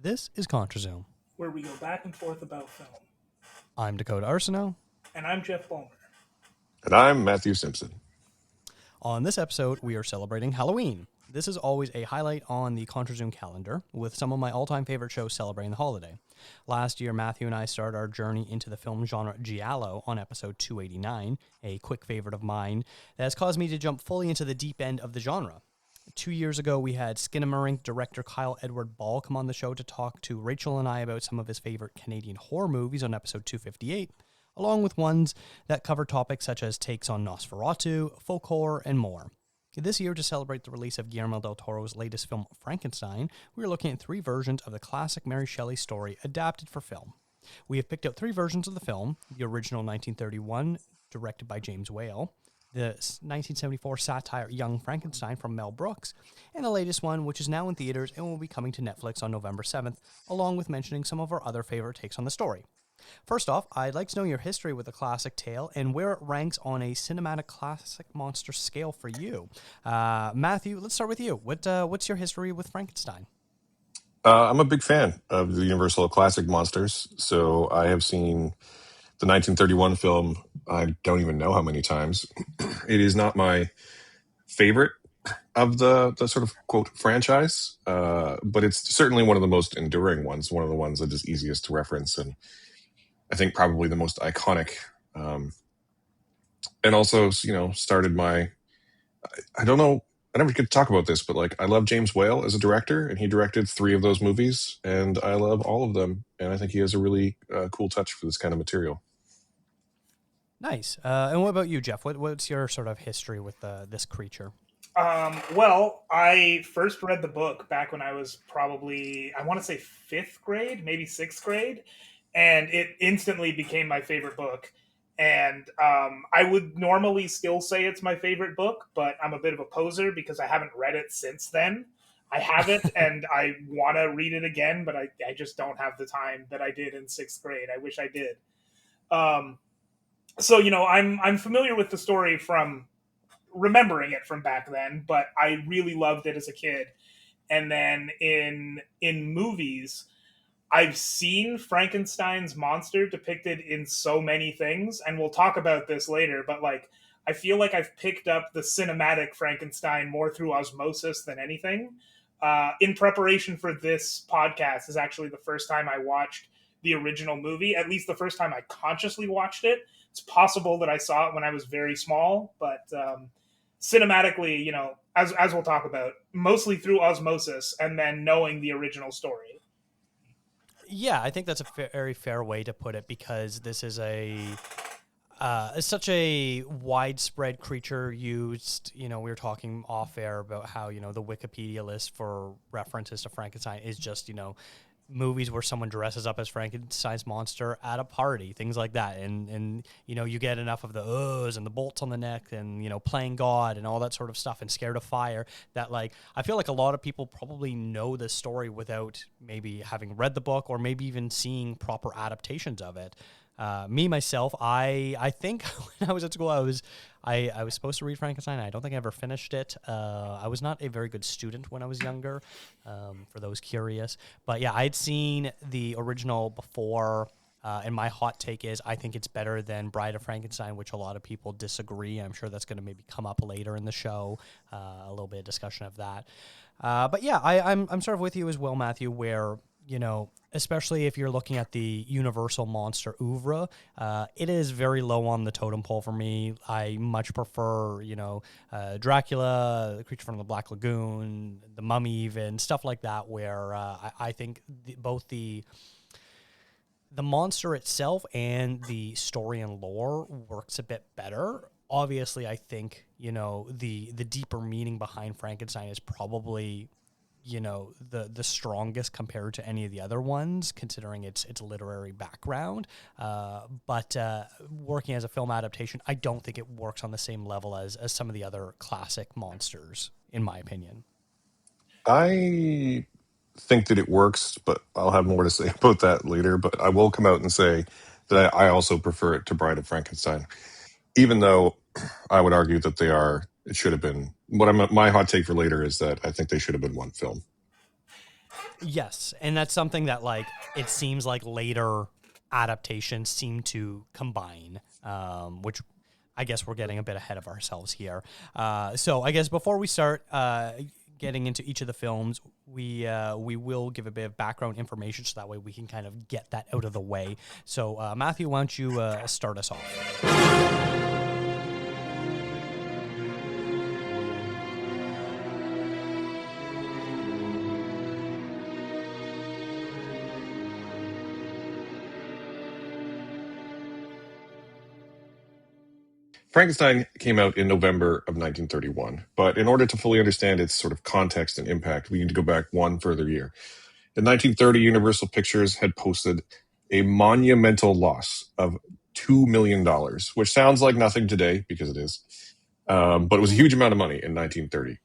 This is ContraZoom. where we go back and forth about film. I'm Dakota Arsenault. And I'm Jeff Bulmer. And I'm Matthew Simpson. On this episode, we are celebrating Halloween. This is always a highlight on the ContraZoom calendar, with some of my all-time favorite shows celebrating the holiday. Last year, Matthew and I started our journey into the film genre giallo on episode 289, a quick favorite of mine that has caused me to jump fully into the deep end of the genre. 2 years ago, we had Skinamarink director Kyle Edward Ball come on the show to talk to Rachel and I about some of his favorite Canadian horror movies on episode 258, along with ones that cover topics such as takes on Nosferatu, folk horror, and more. This year, to celebrate the release of Guillermo del Toro's latest film, Frankenstein, we are looking at 3 versions of the classic Mary Shelley story adapted for film. We have picked out 3 versions of the film: the original 1931, directed by James Whale, the 1974 satire Young Frankenstein from Mel Brooks, and the latest one, which is now in theaters and will be coming to Netflix on November 7th, along with mentioning some of our other favorite takes on the story. First off, I'd like to know your history with the classic tale and where it ranks on a cinematic classic monster scale for you. Matthew, let's start with you. What's your history with Frankenstein? I'm a big fan of the Universal classic monsters, so I have seen the 1931 film, I don't even know how many times. It is not my favorite of the sort of, quote, franchise, but it's certainly one of the most enduring ones, one of the ones that is easiest to reference, and I think probably the most iconic. And also, started my, I don't know, I never get to talk about this, but like, I love James Whale as a director, and he directed 3 of those movies, and I love all of them. And I think he has a really cool touch for this kind of material. Nice. And what about you, Jeff? What's your sort of history with this creature? Well, I first read the book back when I was probably, I want to say 5th grade, maybe 6th grade, and it instantly became my favorite book. And I would normally still say it's my favorite book, but I'm a bit of a poser because I haven't read it since then. I have it, and I want to read it again, but I just don't have the time that I did in 6th grade. I wish I did. So, I'm familiar with the story from remembering it from back then, but I really loved it as a kid. And then in movies, I've seen Frankenstein's monster depicted in so many things, and we'll talk about this later, but like, I feel like I've picked up the cinematic Frankenstein more through osmosis than anything. In preparation for this podcast is actually the first time I watched the original movie, at least the first time I consciously watched it. It's possible that I saw it when I was very small, but cinematically, as we'll talk about, mostly through osmosis and then knowing the original story. Yeah, I think that's a very fair way to put it, because this is such a widespread creature used. We were talking off air about how, the Wikipedia list for references to Frankenstein is just, movies where someone dresses up as Frankenstein's monster at a party, things like that. And you get enough of the uhs and the bolts on the neck and, playing God and all that sort of stuff and scared of fire that, like, I feel like a lot of people probably know this story without maybe having read the book or maybe even seeing proper adaptations of it. Me, myself, I think when I was at school, I was supposed to read Frankenstein. I don't think I ever finished it. I was not a very good student when I was younger, for those curious. But yeah, I'd seen the original before, and my hot take is I think it's better than Bride of Frankenstein, which a lot of people disagree. I'm sure that's going to maybe come up later in the show, a little bit of discussion of that. But yeah, I'm sort of with you as well, Matthew, where, especially if you're looking at the Universal monster oeuvre, it is very low on the totem pole for me. I much prefer, Dracula, The Creature from the Black Lagoon, The Mummy, even stuff like that, where I think both the monster itself and the story and lore works a bit better. Obviously, I think, the deeper meaning behind Frankenstein is probably, the strongest compared to any of the other ones, considering its literary background. But working as a film adaptation, I don't think it works on the same level as some of the other classic monsters, in my opinion. I think that it works, but I'll have more to say about that later. But I will come out and say that I also prefer it to Bride of Frankenstein, even though I would argue that it should have been. My hot take for later is that I think they should have been one film. Yes, and that's something that like it seems like later adaptations seem to combine, which I guess we're getting a bit ahead of ourselves here. So I guess before we start getting into each of the films, we will give a bit of background information so that way we can kind of get that out of the way. So Matthew, why don't you start us off? Frankenstein came out in November of 1931, but in order to fully understand its sort of context and impact, we need to go back one further year. In 1930, Universal Pictures had posted a monumental loss of $2 million, dollars, which sounds like nothing today because it is, but it was a huge amount of money in 1930.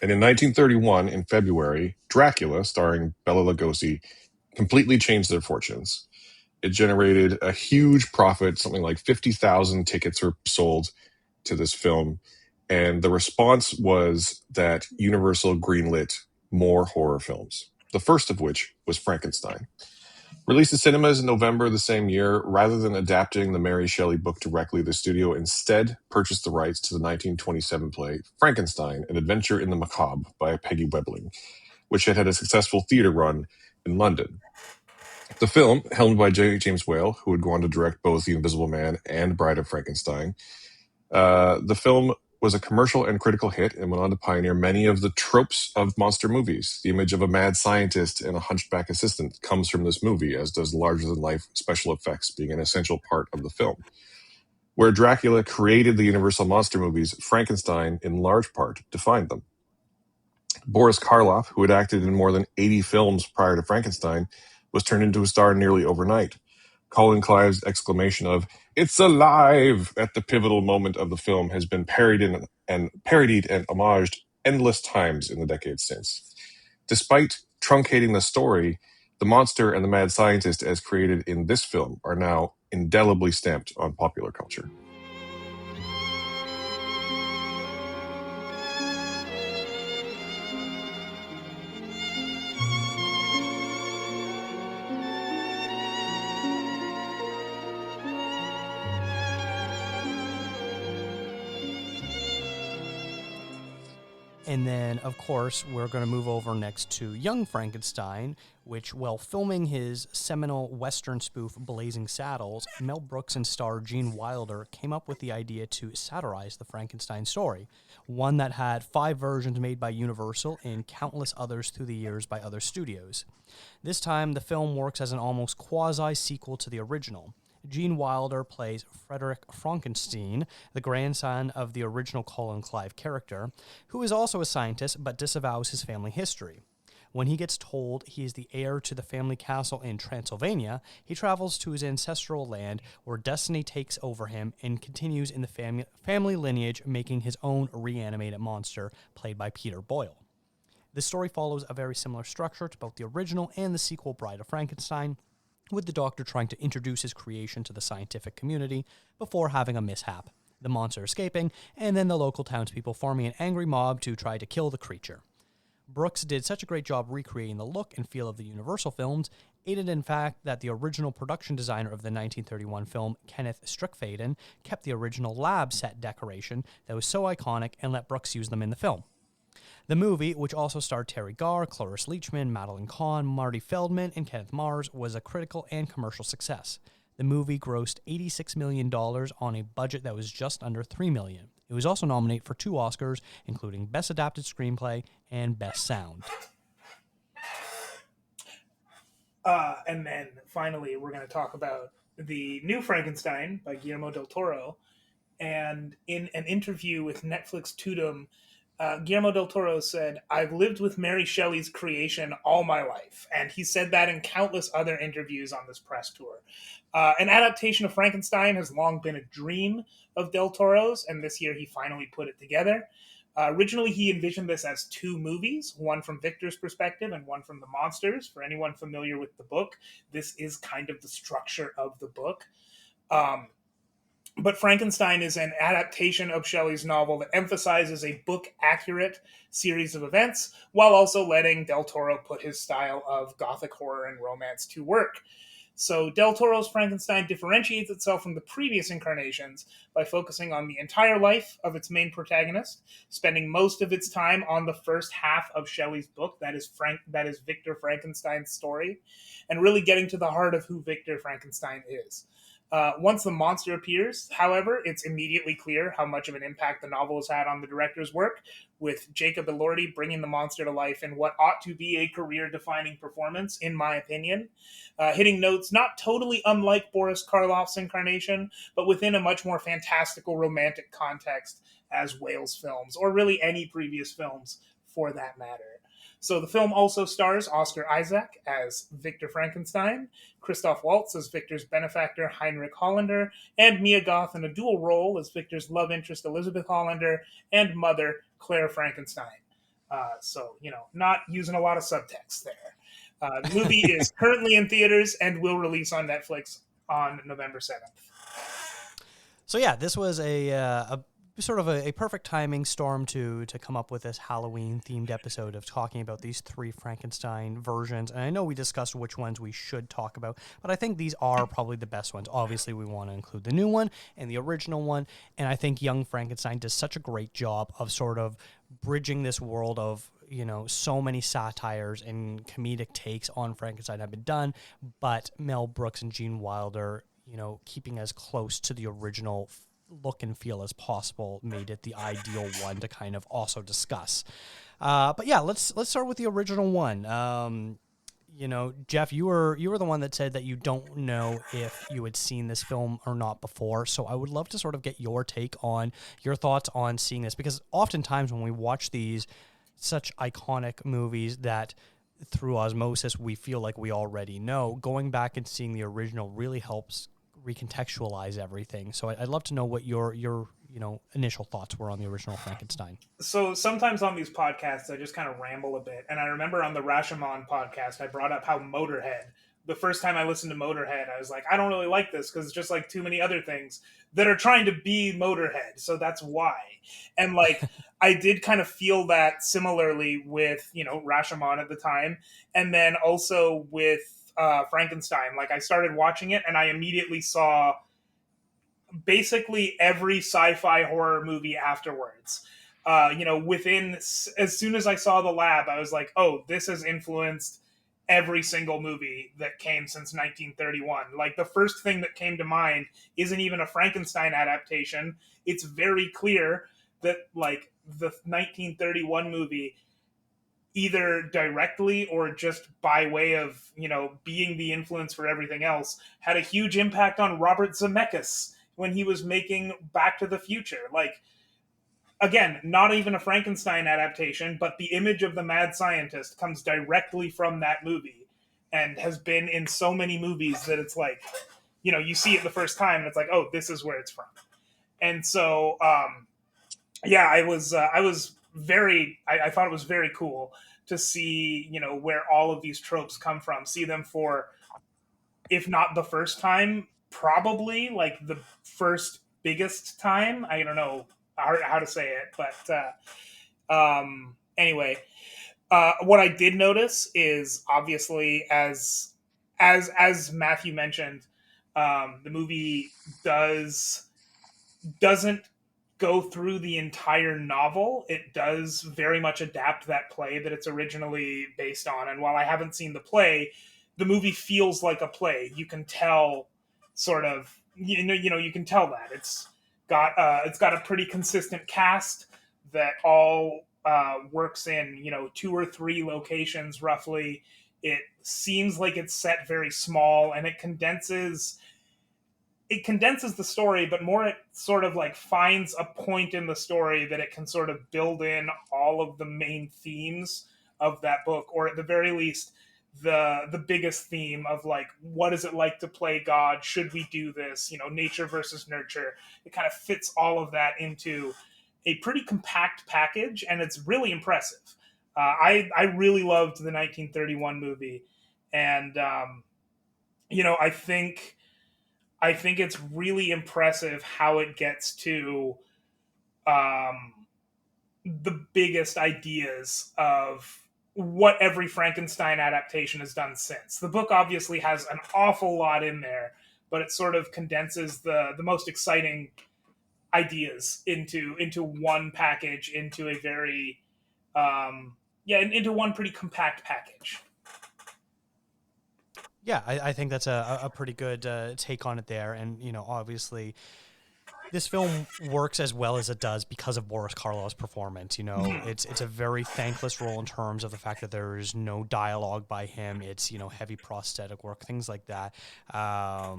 And in 1931, in February, Dracula, starring Bela Lugosi, completely changed their fortunes. It generated a huge profit, something like 50,000 tickets were sold to this film. And the response was that Universal greenlit more horror films, the first of which was Frankenstein. Released in cinemas in November the same year, rather than adapting the Mary Shelley book directly, the studio instead purchased the rights to the 1927 play Frankenstein, An Adventure in the Macabre by Peggy Webling, which had had a successful theater run in London. The film, helmed by James Whale, who would go on to direct both The Invisible Man and Bride of Frankenstein, the film was a commercial and critical hit and went on to pioneer many of the tropes of monster movies. The image of a mad scientist and a hunchback assistant comes from this movie, as does larger-than-life special effects being an essential part of the film. Where Dracula created the Universal monster movies, Frankenstein, in large part, defined them. Boris Karloff, who had acted in more than 80 films prior to Frankenstein, was turned into a star nearly overnight. Colin Clive's exclamation of "It's alive!" at the pivotal moment of the film has been parodied and homaged endless times in the decades since. Despite truncating the story, the monster and the mad scientist as created in this film are now indelibly stamped on popular culture. And then, of course, we're going to move over next to Young Frankenstein, which, while filming his seminal Western spoof Blazing Saddles, Mel Brooks and star Gene Wilder came up with the idea to satirize the Frankenstein story, one that had 5 versions made by Universal and countless others through the years by other studios. This time, the film works as an almost quasi-sequel to the original. Gene Wilder plays Frederick Frankenstein, the grandson of the original Colin Clive character, who is also a scientist but disavows his family history. When he gets told he is the heir to the family castle in Transylvania, he travels to his ancestral land where destiny takes over him and continues in the family lineage, making his own reanimated monster, played by Peter Boyle. The story follows a very similar structure to both the original and the sequel Bride of Frankenstein, with the Doctor trying to introduce his creation to the scientific community before having a mishap, the monster escaping, and then the local townspeople forming an angry mob to try to kill the creature. Brooks did such a great job recreating the look and feel of the Universal films, aided in fact that the original production designer of the 1931 film, Kenneth Strickfaden, kept the original lab set decoration that was so iconic and let Brooks use them in the film. The movie, which also starred Terry Garr, Cloris Leachman, Madeline Kahn, Marty Feldman, and Kenneth Mars, was a critical and commercial success. The movie grossed $86 million on a budget that was just under $3 million. It was also nominated for 2 Oscars, including Best Adapted Screenplay and Best Sound. And then finally, we're going to talk about the new Frankenstein by Guillermo del Toro. And in an interview with Netflix Tudum, Guillermo del Toro said, "I've lived with Mary Shelley's creation all my life." And he said that in countless other interviews on this press tour. An adaptation of Frankenstein has long been a dream of del Toro's, and this year he finally put it together. Originally, he envisioned this as 2 movies, one from Victor's perspective and one from the monsters. For anyone familiar with the book, this is kind of the structure of the book. Um, But Frankenstein is an adaptation of Shelley's novel that emphasizes a book accurate series of events while also letting Del Toro put his style of gothic horror and romance to work. So Del Toro's Frankenstein differentiates itself from the previous incarnations by focusing on the entire life of its main protagonist, spending most of its time on the first half of Shelley's book, that is Victor Frankenstein's story, and really getting to the heart of who Victor Frankenstein is. Once the monster appears, however, it's immediately clear how much of an impact the novel has had on the director's work, with Jacob Elordi bringing the monster to life in what ought to be a career-defining performance, in my opinion. Hitting notes not totally unlike Boris Karloff's incarnation, but within a much more fantastical romantic context as Wales films, or really any previous films for that matter. So the film also stars Oscar Isaac as Victor Frankenstein, Christoph Waltz as Victor's benefactor Heinrich Hollander, and Mia Goth in a dual role as Victor's love interest Elizabeth Hollander and mother Claire Frankenstein. Not using a lot of subtext there. The movie is currently in theaters and will release on Netflix on November 7th. So yeah, this was a sort of a perfect timing storm to come up with this Halloween-themed episode of talking about these 3 Frankenstein versions. And I know we discussed which ones we should talk about, but I think these are probably the best ones. Obviously, we want to include the new one and the original one, and I think Young Frankenstein does such a great job of sort of bridging this world of, so many satires and comedic takes on Frankenstein have been done, but Mel Brooks and Gene Wilder, keeping as close to the original look and feel as possible made it the ideal one to kind of also discuss. But yeah, let's start with the original one. Jeff, you were the one that said that you don't know if you had seen this film or not before. So I would love to sort of get your take on your thoughts on seeing this, because oftentimes when we watch these such iconic movies that through osmosis we feel like we already know, going back and seeing the original really helps recontextualize everything. So I'd love to know what your initial thoughts were on the original Frankenstein. So sometimes on these podcasts, I just kind of ramble a bit. And I remember on the Rashomon podcast, I brought up how Motorhead, the first time I listened to Motorhead, I was like, I don't really like this because it's just like too many other things that are trying to be Motorhead. So that's why. And like, I did kind of feel that similarly with, Rashomon at the time. And then also with Frankenstein. Like, I started watching it and I immediately saw basically every sci-fi horror movie afterwards. Within, as soon as I saw The Lab, I was like, oh, this has influenced every single movie that came since 1931. Like, the first thing that came to mind isn't even a Frankenstein adaptation. It's very clear that, like, the 1931 movie, either directly or just by way of, being the influence for everything else, had a huge impact on Robert Zemeckis when he was making Back to the Future. Like, again, not even a Frankenstein adaptation, but the image of the mad scientist comes directly from that movie and has been in so many movies that it's like, you see it the first time and it's like, oh, this is where it's from. And so, I thought it was very cool to see, where all of these tropes come from, see them for, if not the first time, probably like the first biggest time. I don't know how to say it, but anyway, what I did notice is obviously as Matthew mentioned, the movie doesn't go through the entire novel. It does very much adapt that play that it's originally based on. And while I haven't seen the play, the movie feels like a play. You can tell, sort of, you can tell that it's got a pretty consistent cast that all works in 2 or 3 locations roughly. It seems like it's set very small, and it condenses the story, but more it sort of like finds a point in the story that it can sort of build in all of the main themes of that book, or at the very least the biggest theme of like, what is it like to play God? Should we do this? Nature versus nurture. It kind of fits all of that into a pretty compact package, and it's really impressive. I really loved the 1931 movie, and I think I think it's really impressive how it gets to um, the biggest ideas of what every Frankenstein adaptation has done since. The book obviously has an awful lot in there, but it sort of condenses the most exciting ideas into one package, into a very into one pretty compact package. Yeah, I think that's a pretty good take on it there. And, obviously, this film works as well as it does because of Boris Karloff's performance. Mhm. It's a very thankless role in terms of the fact that there is no dialogue by him. It's heavy prosthetic work, things like that. The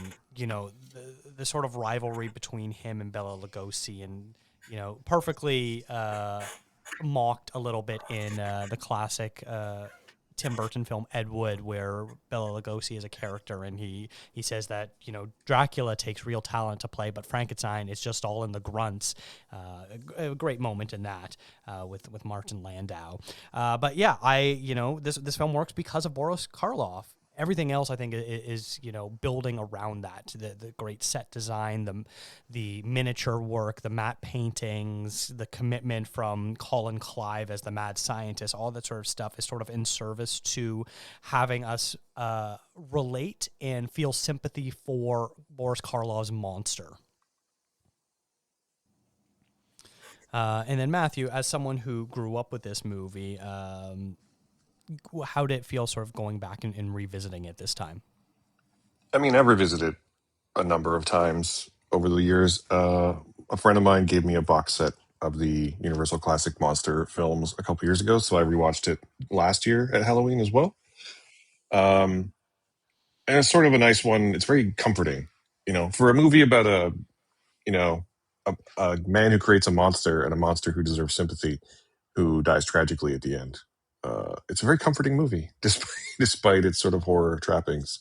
sort of rivalry between him and Bela Lugosi, and perfectly mocked a little bit in the classic Tim Burton film Ed Wood, where Bela Lugosi is a character, and he says that Dracula takes real talent to play, but Frankenstein is just all in the grunts. A great moment in that with Martin Landau. But yeah, this film works because of Boris Karloff. Everything else, I think, is building around that. The great set design, the miniature work, the matte paintings, the commitment from Colin Clive as the mad scientist, all that sort of stuff is sort of in service to having us relate and feel sympathy for Boris Karloff's monster. And then Matthew, as someone who grew up with this movie, how did it feel sort of going back and revisiting it this time? I mean, I've revisited a number of times over the years. A friend of mine gave me a box set of the Universal Classic Monster films a couple years ago, so I rewatched it last year at Halloween as well. Um, and it's sort of a nice one. It's very comforting, for a movie about you know, a man who creates a monster and a monster who deserves sympathy, who dies tragically at the end. It's a very comforting movie, despite its sort of horror trappings.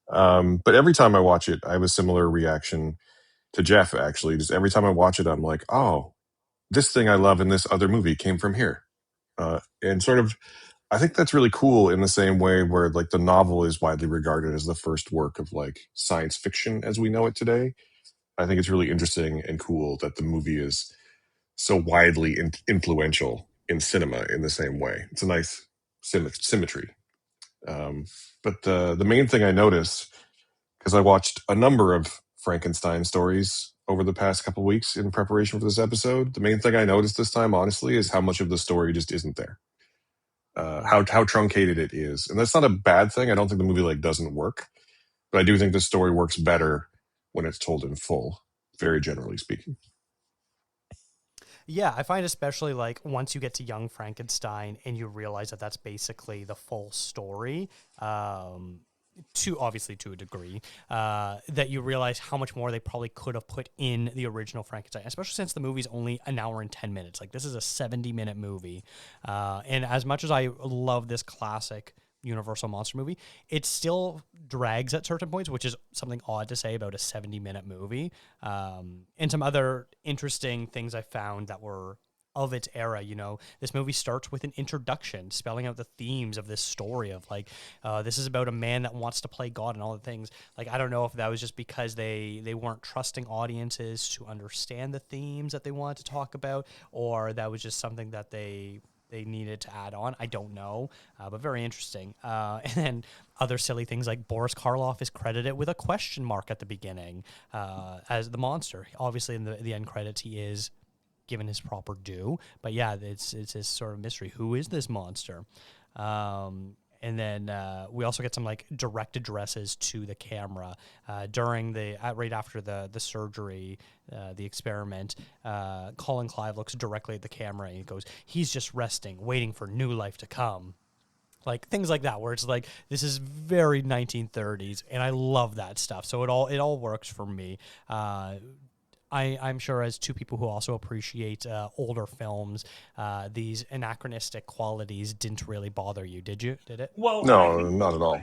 But every time I watch it, I have a similar reaction to Jeff, actually. Just every time I watch it, I'm like, oh, this thing I love in this other movie came from here. And sort of, I think that's really cool in the same way where like the novel is widely regarded as the first work of like science fiction as we know it today. I think it's really interesting and cool that the movie is so widely influential in cinema in the same way. It's a nice symmetry. Um, but the main thing I noticed, because I watched a number of Frankenstein stories over the past couple weeks in preparation for this episode, the main thing I noticed this time, honestly, is how much of the story just isn't there. How truncated it is, and that's not a bad thing. I don't think the movie like doesn't work, but I do think the story works better when it's told in full. Very generally speaking. Yeah, I find especially like once you get to Young Frankenstein and you realize that that's basically the full story, to a degree, that you realize how much more they probably could have put in the original Frankenstein, especially since the movie's only an hour and 10 minutes. Like this is a 70-minute movie. And as much as I love this classic Universal monster movie, it still drags at certain points, which is something odd to say about a 70-minute movie. And some other interesting things I found that were of its era. This movie starts with an introduction spelling out the themes of this story of like, this is about a man that wants to play God and all the things. Like, I don't know if that was just because they weren't trusting audiences to understand the themes that they wanted to talk about, or that was just something that they needed to add on. I don't know, but very interesting. And then other silly things like Boris Karloff is credited with a question mark at the beginning as the monster. Obviously, in the end credits, he is given his proper due. But yeah, it's his sort of mystery. Who is this monster? And then we also get some like direct addresses to the camera during right after the surgery, the experiment. Colin Clive looks directly at the camera and he goes, "He's just resting, waiting for new life to come." Like things like that, where it's like this is very 1930s, and I love that stuff. So it all works for me. I'm sure as two people who also appreciate older films, these anachronistic qualities didn't really bother you, did you? Did it? Well, I No, think not at all.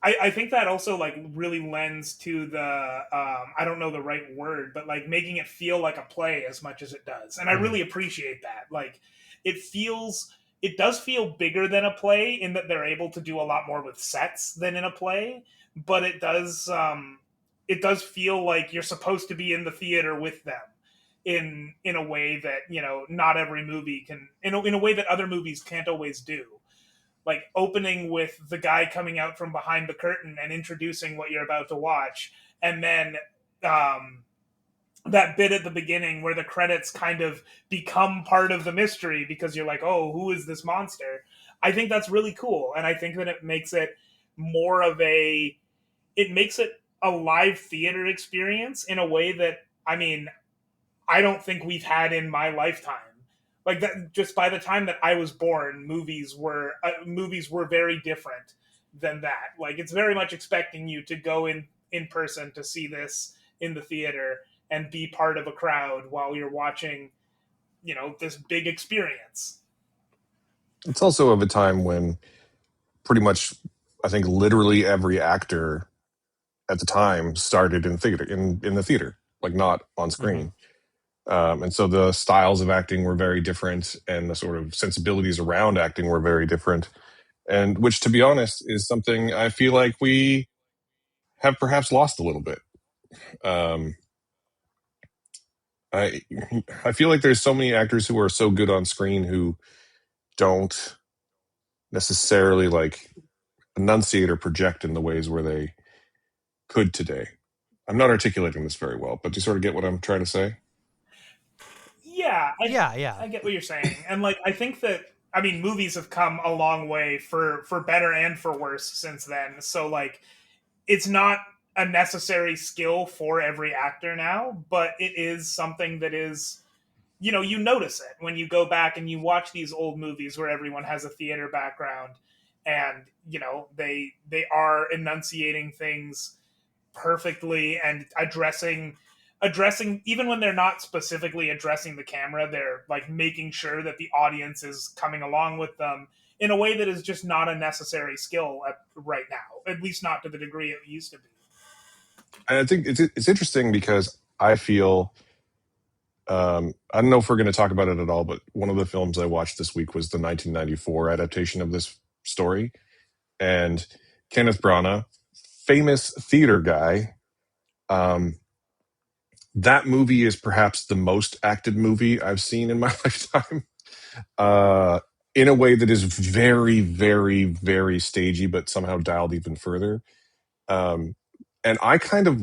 I, I think that also like really lends to the I don't know the right word, but like making it feel like a play as much as it does, and I Mhm. really appreciate that. Like it does feel bigger than a play in that they're able to do a lot more with sets than in a play. but it does feel like you're supposed to be in the theater with them in a way that, you know, not every movie can, in a way that other movies can't always do, like opening with the guy coming out from behind the curtain and introducing what you're about to watch, and then um, that bit at the beginning where the credits kind of become part of the mystery because you're like, oh, who is this monster? I think that's really cool, and I think that it makes it more of a it makes it a live theater experience in a way that, I mean, I don't think we've had in my lifetime. Like that, just by the time that I was born, movies were very different than that. Like it's very much expecting you to go in person to see this in the theater and be part of a crowd while you're watching, you know, this big experience. It's also of a time when pretty much, I think, literally every actor at the time started in theater, in the theater, like not on Hmm. screen. And so the styles of acting were very different, and the sort of sensibilities around acting were very different. And which, to be honest, is something I feel like we have perhaps lost a little bit. Um, I I feel like there's so many actors who are so good on screen who don't necessarily like enunciate or project in the ways where they could today. I'm not articulating this very well, but do you sort of get what I'm trying to say? Yeah, Yeah, yeah. I get what you're saying, and like I think that, I mean, movies have come a long way for better and for worse since then. So like it's not a necessary skill for every actor now, but it is something that is, you know, you notice it when you go back and you watch these old movies where everyone has a theater background, and you know they are enunciating things perfectly and addressing even when they're not specifically addressing the camera, they're like making sure that the audience is coming along with them in a way that is just not a necessary skill right now, at least not to the degree it used to be. And I think it's interesting because I feel I don't know if we're going to talk about it at all, but one of the films I watched this week was the 1994 adaptation of this story, and Kenneth Branagh, famous theater guy. Um, that movie is perhaps the most acted movie I've seen in my lifetime. Uh, in a way that is very, very, very stagey, but somehow dialed even further. Um, and I kind of,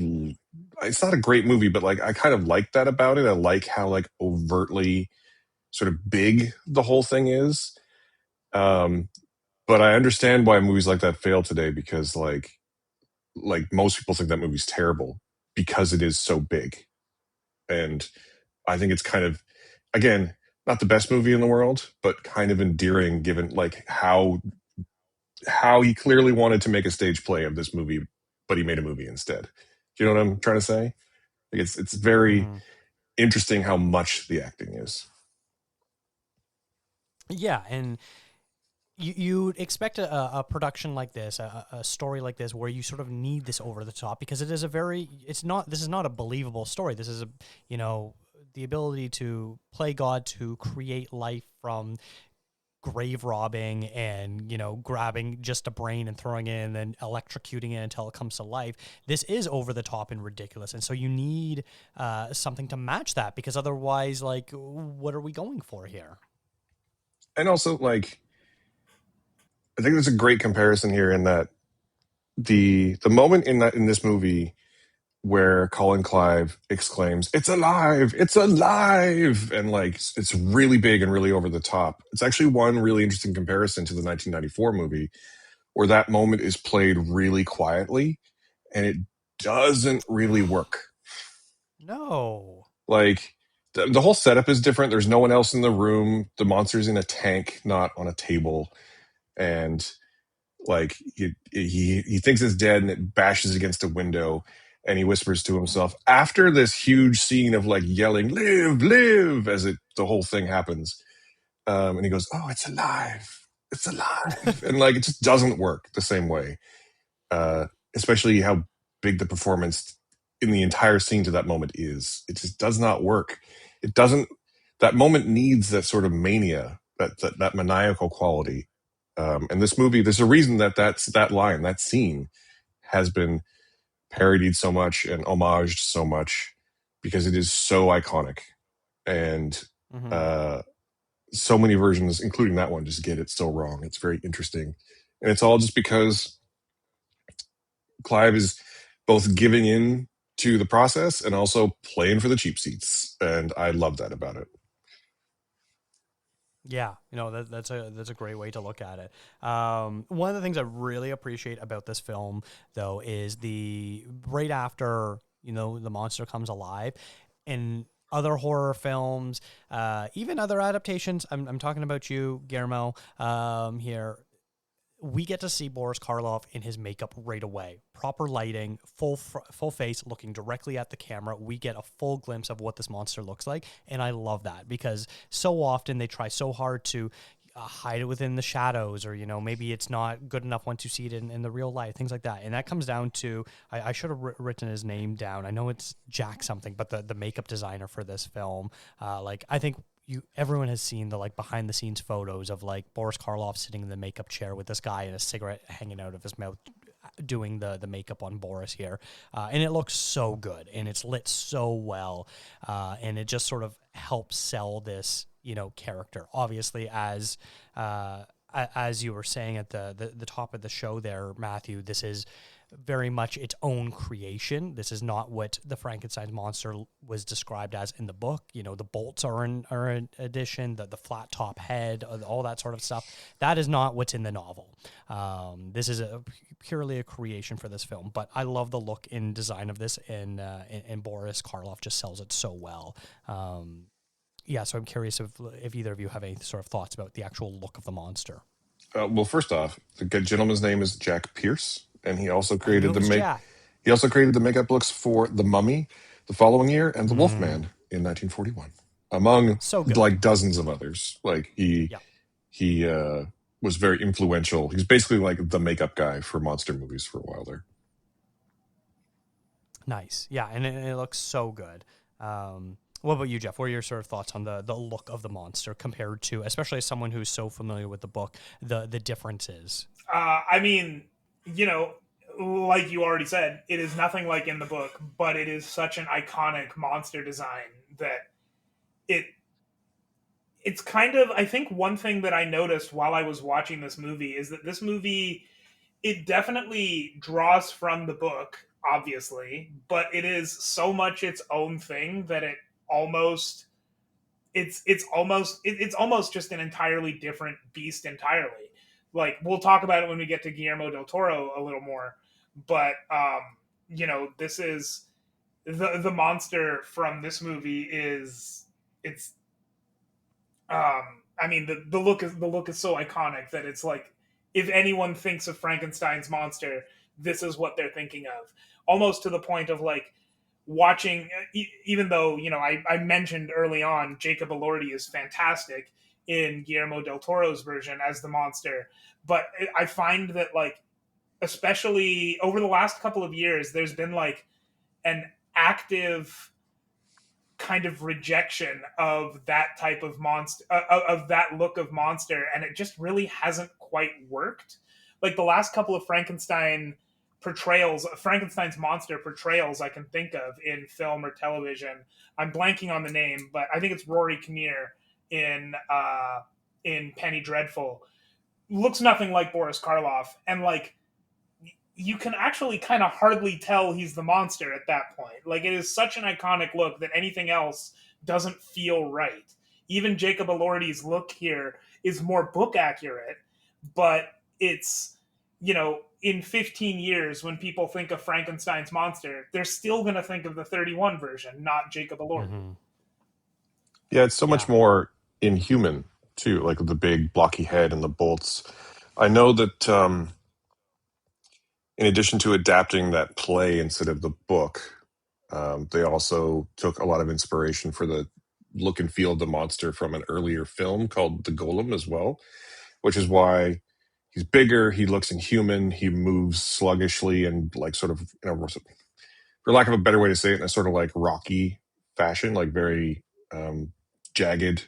it's not a great movie, but like I kind of like that about it. I like how like overtly sort of big the whole thing is. Um, but I understand why movies like that fail today because like most people think that movie's terrible because it is so big. And I think it's kind of, again, not the best movie in the world, but kind of endearing given like how he clearly wanted to make a stage play of this movie, but he made a movie instead. Do you know what I'm trying to say? Like it's very Hmm. interesting how much the acting is. Yeah, and you expect a production like this, a story like this, where you sort of need this over the top because it is a very, it's not, this is not a believable story. This is a, you know, the ability to play God, to create life from grave robbing and, you know, grabbing just a brain and throwing it in and then electrocuting it until it comes to life. This is over the top and ridiculous. And so you need something to match that because otherwise, like, what are we going for here? And also like I think there's a great comparison here in that the moment in this movie where Colin Clive exclaims, "It's alive! It's alive!" and like it's really big and really over the top. It's actually one really interesting comparison to the 1994 movie where that moment is played really quietly and it doesn't really work. No. Like the whole setup is different. There's no one else in the room. The monster's in a tank, not on a table, and like he thinks it's dead and it bashes against a window and he whispers to himself after this huge scene of like yelling live live as it the whole thing happens, and he goes, oh, it's alive, it's alive, and like it just doesn't work the same way, uh, especially how big the performance in the entire scene to that moment is. It just does not work. It doesn't. That moment needs that sort of mania, that maniacal quality. And this movie, there's a reason that that line, that scene, has been parodied so much and homaged so much because it is so iconic. And Hmm. uh, so many versions, including that one, just get it so wrong. It's very interesting. And it's all just because Clive is both giving in to the process and also playing for the cheap seats. And I love that about it. Yeah, that's a great way to look at it. One of the things I really appreciate about this film, though, is the right after the monster comes alive, in other horror films, even other adaptations. I'm talking about you, Guillermo, here. We get to see Boris Karloff in his makeup right away. Proper lighting, full face, looking directly at the camera. We get a full glimpse of what this monster looks like, and I love that because so often they try so hard to hide it within the shadows, or maybe it's not good enough once you see it in the real light, things like that. And that comes down to I should have written his name down. I know it's Jack something, but the makeup designer for this film, like I think everyone has seen the like behind the scenes photos of like Boris Karloff sitting in the makeup chair with this guy and a cigarette hanging out of his mouth doing the makeup on Boris here, and it looks so good and it's lit so well, and it just sort of helps sell this character. Obviously, as you were saying at the top of the show there, Matthew, this is very much its own creation. This is not what the Frankenstein's monster was described as in the book. The bolts are an addition, the flat top head, all that sort of stuff. That is not what's in the novel. This is purely a creation for this film. But I love the look and design of this, and Boris Karloff just sells it so well. Yeah, so I'm curious if either of you have any sort of thoughts about the actual look of the monster. Well, first off, the good gentleman's name is Jack Pierce, and I knew it was Jack. he also created the makeup looks for The Mummy the following year and The Mm, Wolfman in 1941, among so good. like dozens of others. Like Yeah. he was very influential. He's basically like the makeup guy for monster movies for a while there. Nice. Yeah, and it looks so good. What about you, Jeff? What are your sort of thoughts on the look of the monster compared to, especially as someone who's so familiar with the book, the differences? I mean, you know, like you already said, it is nothing like in the book, but it is such an iconic monster design that it it's kind of, I think one thing that I noticed while I was watching this movie is that this movie, it definitely draws from the book, obviously, but it is so much its own thing that it almost it's almost just an entirely different beast entirely. Like we'll talk about it when we get to Guillermo del Toro a little more, but this is the monster from this movie is it's I mean the look is so iconic that it's like if anyone thinks of Frankenstein's monster, this is what they're thinking of. Almost to the point of like watching, even though I mentioned early on Jacob Elordi is fantastic in Guillermo del Toro's version as the monster, but I find that like especially over the last couple of years, there's been like an active kind of rejection of that type of monster of that look of monster, and it just really hasn't quite worked. Like the last couple of Frankenstein's monster portrayals I can think of in film or television, I'm blanking on the name, but I think it's Rory Kinnear in Penny Dreadful, looks nothing like Boris Karloff, and like you can actually kind of hardly tell he's the monster at that point. Like it is such an iconic look that anything else doesn't feel right. Even Jacob Elordi's look here is more book accurate, but it's in 15 years when people think of Frankenstein's monster, they're still going to think of the 31 version, not Jacob Elordi. Mm-hmm. Yeah, it's so much Yeah. more inhuman too, like the big blocky head and the bolts. I know that in addition to adapting that play instead of the book, they also took a lot of inspiration for the look and feel of the monster from an earlier film called The Golem as well, which is why he's bigger, he looks inhuman, he moves sluggishly and like sort of, for lack of a better way to say it, in a sort of like Rocky fashion, like very jagged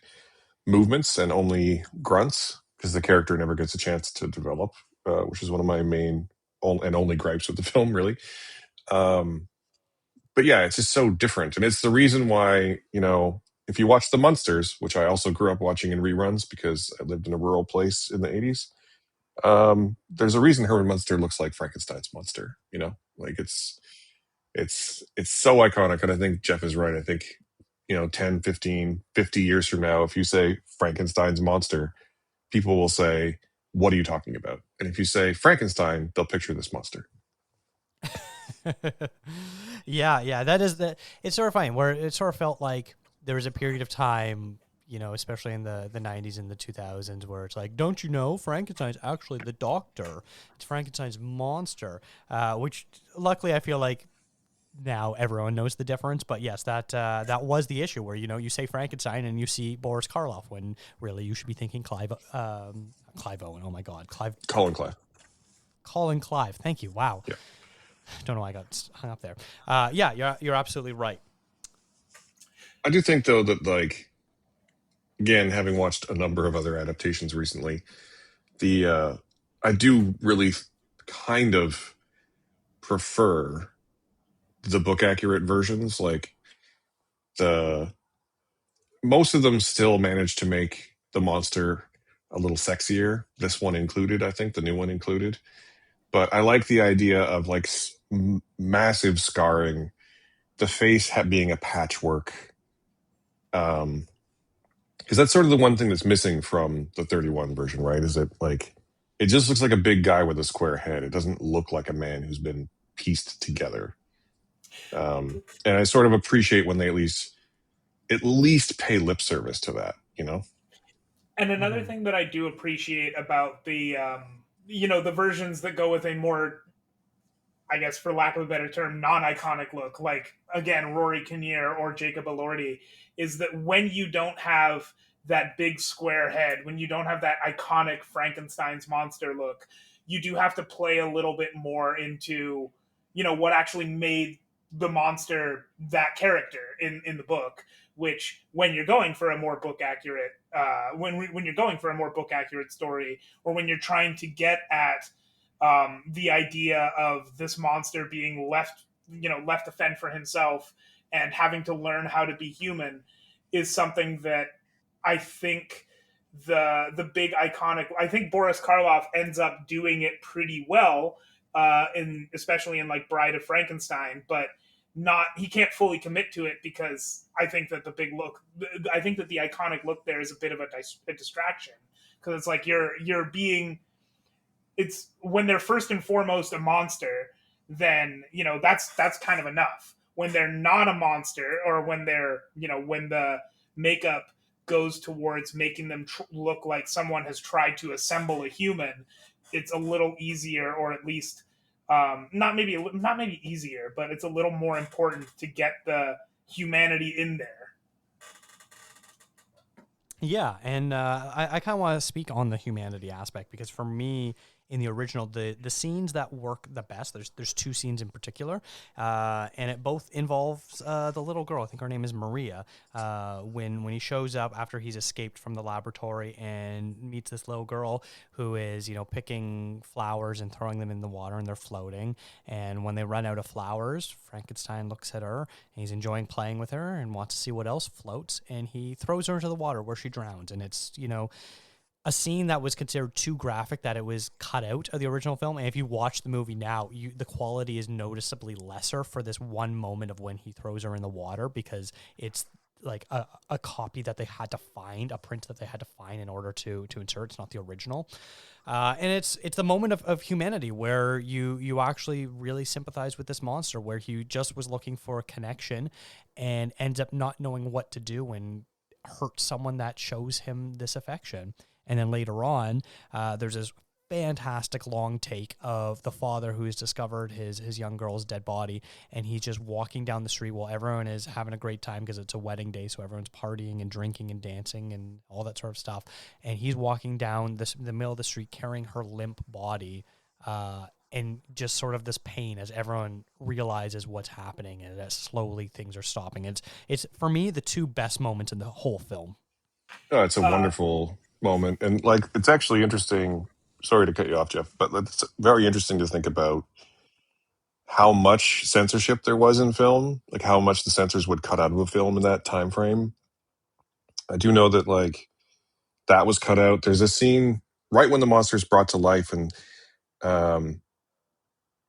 movements and only grunts because the character never gets a chance to develop, which is one of my main and only gripes with the film, really. Um, but yeah, it's just so different, and it's the reason why, if you watch The Munsters, which I also grew up watching in reruns because I lived in a rural place in the '80s. There's a reason Herman Munster looks like Frankenstein's monster. Like it's so iconic, and I think Jeff is right. I think 10, 15, 50 years from now, if you say Frankenstein's monster, people will say, what are you talking about? And if you say Frankenstein, they'll picture this monster. Yeah, that is the. It's sort of funny where it sort of felt like there was a period of time, especially in the '90s and the 2000s, where it's like, don't you know, Frankenstein's actually the doctor? It's Frankenstein's monster, which luckily I feel like now everyone knows the difference. But yes, that was the issue where you say Frankenstein and you see Boris Karloff when really you should be thinking Clive Owen. Oh my God, Colin Clive. Colin Clive. Thank you. Wow. Yeah. Don't know why I got hung up there. Yeah, you're absolutely right. I do think though that, like, again, having watched a number of other adaptations recently, I do really kind of prefer the book accurate versions. Like, the most of them still manage to make the monster a little sexier. This one included, I think, the new one included. But I like the idea of like massive scarring, the face being a patchwork. Because that's sort of the one thing that's missing from the 31 version, right? Is that, like, it just looks like a big guy with a square head. It doesn't look like a man who's been pieced together. And I sort of appreciate when they at least pay lip service to that. And another thing that I do appreciate about the versions that go with a more, I guess, for lack of a better term, non-iconic look, like, again, Rory Kinnear or Jacob Elordi, is that when you don't have that big square head, when you don't have that iconic Frankenstein's monster look, you do have to play a little bit more into, what actually made the monster that character in the book. Which, when you're going for a more book accurate, when you're going for a more book accurate story, or when you're trying to get at the idea of this monster being left to fend for himself and having to learn how to be human, is something that I think the big iconic. I think Boris Karloff ends up doing it pretty well, especially in like Bride of Frankenstein, but he can't fully commit to it because I think that the iconic look there is a bit of a distraction, because it's like it's when they're first and foremost a monster, then that's kind of enough. When they're not a monster, or when when the makeup goes towards making them look like someone has tried to assemble a human, it's a little easier, or at least not maybe easier, but it's a little more important to get the humanity in there. Yeah, and I kind of want to speak on the humanity aspect, because for me, in the original, the scenes that work the best, there's two scenes in particular, and it both involves the little girl. I think her name is Maria. When he shows up after he's escaped from the laboratory and meets this little girl who is picking flowers and throwing them in the water, and they're floating. And when they run out of flowers, Frankenstein looks at her and he's enjoying playing with her and wants to see what else floats, and he throws her into the water where she drowns. And it's a scene that was considered too graphic that it was cut out of the original film. And if you watch the movie now, the quality is noticeably lesser for this one moment of when he throws her in the water, because it's like a copy that they had to find, a print that they had to find in order to insert. It's not the original. And it's the moment of humanity where you actually really sympathize with this monster, where he just was looking for a connection and ends up not knowing what to do and hurt someone that shows him this affection. And then later on, there's this fantastic long take of the father who has discovered his young girl's dead body, and he's just walking down the street while everyone is having a great time because it's a wedding day, so everyone's partying and drinking and dancing and all that sort of stuff. And he's walking down the middle of the street carrying her limp body, and just sort of this pain as everyone realizes what's happening, and as slowly things are stopping. It's for me the two best moments in the whole film. Oh, it's a wonderful moment. And, like, it's actually interesting sorry to cut you off, Jeff, but it's very interesting to think about how much censorship there was in film, like how much the censors would cut out of a film in that time frame. I do know that like that was cut out. There's a scene right when the monster's brought to life, and um,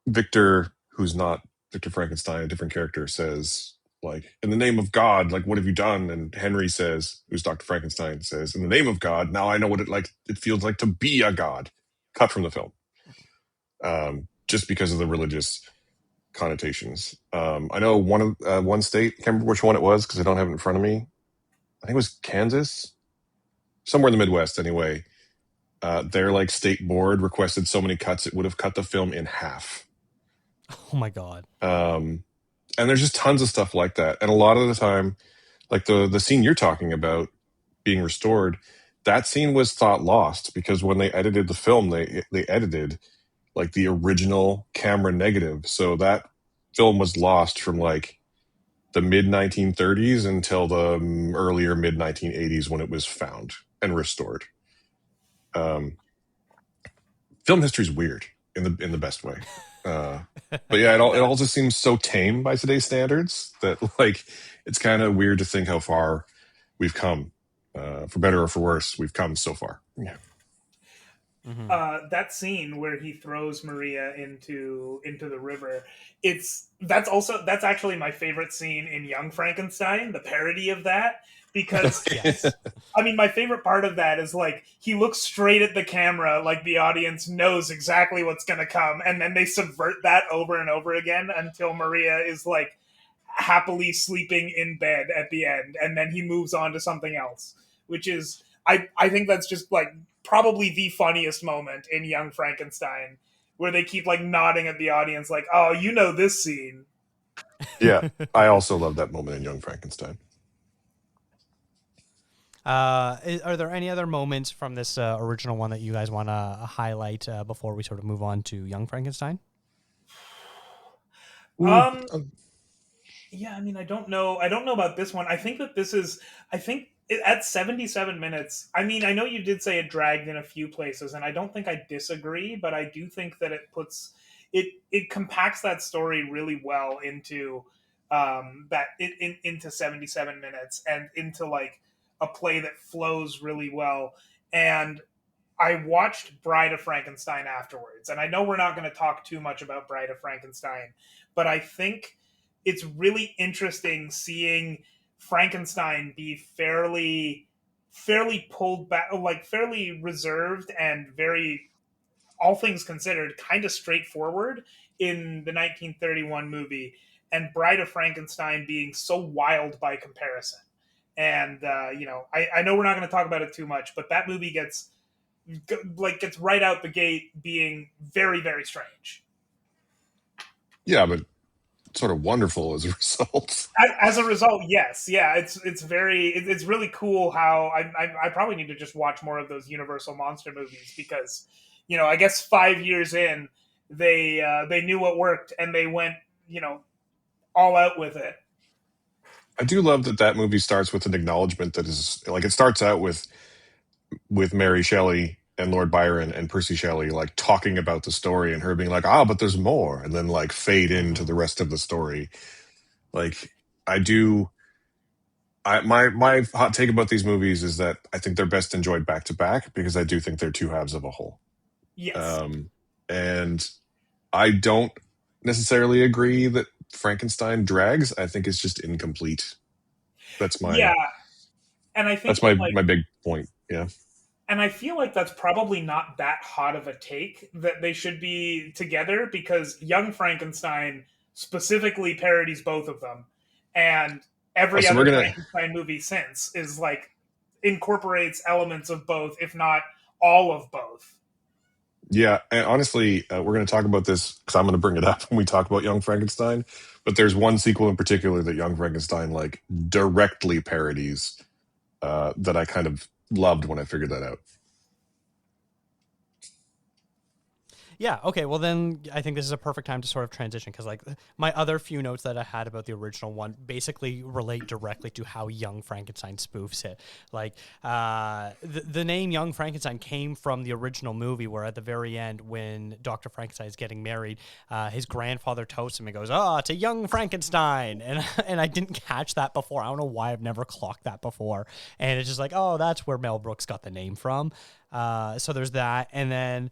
Victor, who's not Victor Frankenstein, a different character, says, like, in the name of God, like, what have you done? And Henry says, who's Dr. Frankenstein, says, in the name of God, now I know what it feels like to be a god. Cut from the film. Just because of the religious connotations. I know one state, can't remember which one it was because I don't have it in front of me. I think it was Kansas, somewhere in the Midwest anyway. Their like state board requested so many cuts it would have cut the film in half. Oh my god. And there's just tons of stuff like that. And a lot of the time, like the scene you're talking about being restored, that scene was thought lost because when they edited the film, they edited like the original camera negative. So that film was lost from like the mid 1930s until the earlier mid 1980s when it was found and restored. Film history is weird in the best way. But yeah, it all just seems so tame by today's standards that like it's kind of weird to think how far we've come. For better or for worse, we've come so far. Yeah. That scene where he throws Maria into the river, that's actually my favorite scene in Young Frankenstein, the parody of that, because Yes. I mean, my favorite part of that is like he looks straight at the camera, like the audience knows exactly what's going to come, and then they subvert that over and over again until Maria is like happily sleeping in bed at the end, and then he moves on to something else, which is I think that's just like probably the funniest moment in Young Frankenstein, where they keep like nodding at the audience, like, "Oh, you know this scene." Yeah, I also love that moment in Young Frankenstein. Are there any other moments from this original one that you guys want to highlight before we sort of move on to Young Frankenstein? Ooh, Um, yeah, I mean, I don't know about this one. I think that this is, I think at 77 minutes, I mean, I know you did say it dragged in a few places, and I don't think I disagree, but I do think that it compacts that story really well into into 77 minutes and into like a play that flows really well. And I watched Bride of Frankenstein afterwards, and I know we're not going to talk too much about Bride of Frankenstein, but I think it's really interesting seeing Frankenstein be fairly pulled back, like fairly reserved and very, all things considered, kind of straightforward in the 1931 movie, and Bride of Frankenstein being so wild by comparison. And I know we're not going to talk about it too much, but that movie gets right out the gate being very, very strange. yeah, but sort of wonderful as a result. As a result, yes, yeah, it's really cool how I probably need to just watch more of those Universal monster movies, because I guess 5 years in they knew what worked and they went all out with it. I do love that movie starts with an acknowledgement that is like it starts out with Mary Shelley and Lord Byron and Percy Shelley like talking about the story and her being like, but there's more, and then like fade into the rest of the story. Like I do my hot take about these movies is that I think they're best enjoyed back to back because I do think they're two halves of a whole. Yes. And I don't necessarily agree that Frankenstein drags. I think it's just incomplete. That's Yeah, and I think that like my big point. Yeah. and I feel like that's probably not that hot of a take that they should be together, because Young Frankenstein specifically parodies both of them, and Oh, every so we're other gonna Frankenstein movie since is like incorporates elements of both, if not all of both. yeah. And honestly, we're gonna talk about this because I'm gonna bring it up when we talk about Young Frankenstein. But there's one sequel in particular that Young Frankenstein like directly parodies that I kind of loved when I figured that out. Yeah. Okay. Well, then I think this is a perfect time to sort of transition because, like, my other few notes that I had about the original one basically relate directly to how Young Frankenstein spoofs it. Like, the name Young Frankenstein came from the original movie, where at the very end, when Dr. Frankenstein is getting married, his grandfather toasts him and goes, "Oh, to Young Frankenstein," and and I didn't catch that before. I don't know why I've never clocked that before, and it's just like, oh, that's where Mel Brooks got the name from. So there's that, and then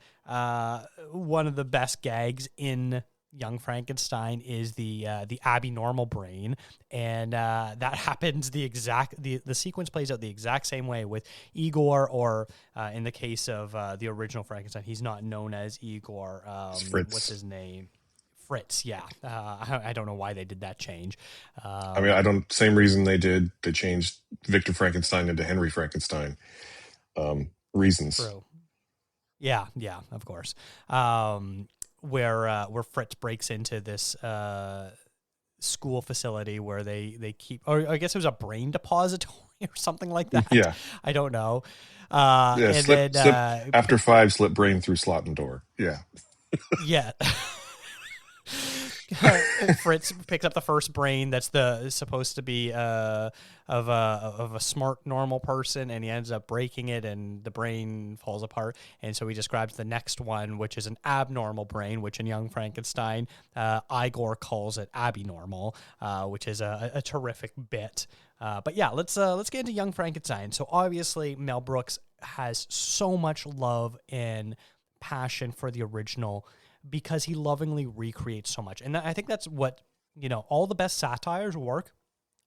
one of the best gags in Young Frankenstein is the abnormal brain, and that happens the sequence plays out the exact same way with Igor, or in the case of the original Frankenstein, he's not known as Igor. It's What's Fritz. his name? Fritz. Yeah, I don't know why they did that change. I mean, I Um, don't. Same reason they changed Victor Frankenstein into Henry Frankenstein. Reasons. True. Yeah, yeah, of course. Where Fritz breaks into this school facility where they keep, or I guess it was a brain depository or something like that. Yeah, I don't know. yeah. And Slip, then slip after five. Slip brain through slot and door. Yeah, yeah. Fritz picks up the first brain that's the supposed to be of a smart normal person, and he ends up breaking it, and the brain falls apart. And so he describes the next one, which is an abnormal brain, which in Young Frankenstein, Igor calls it abnormal, which is a terrific bit. But yeah, let's get into Young Frankenstein. So obviously Mel Brooks has so much love and passion for the original because he lovingly recreates so much. And I think that's what, all the best satires work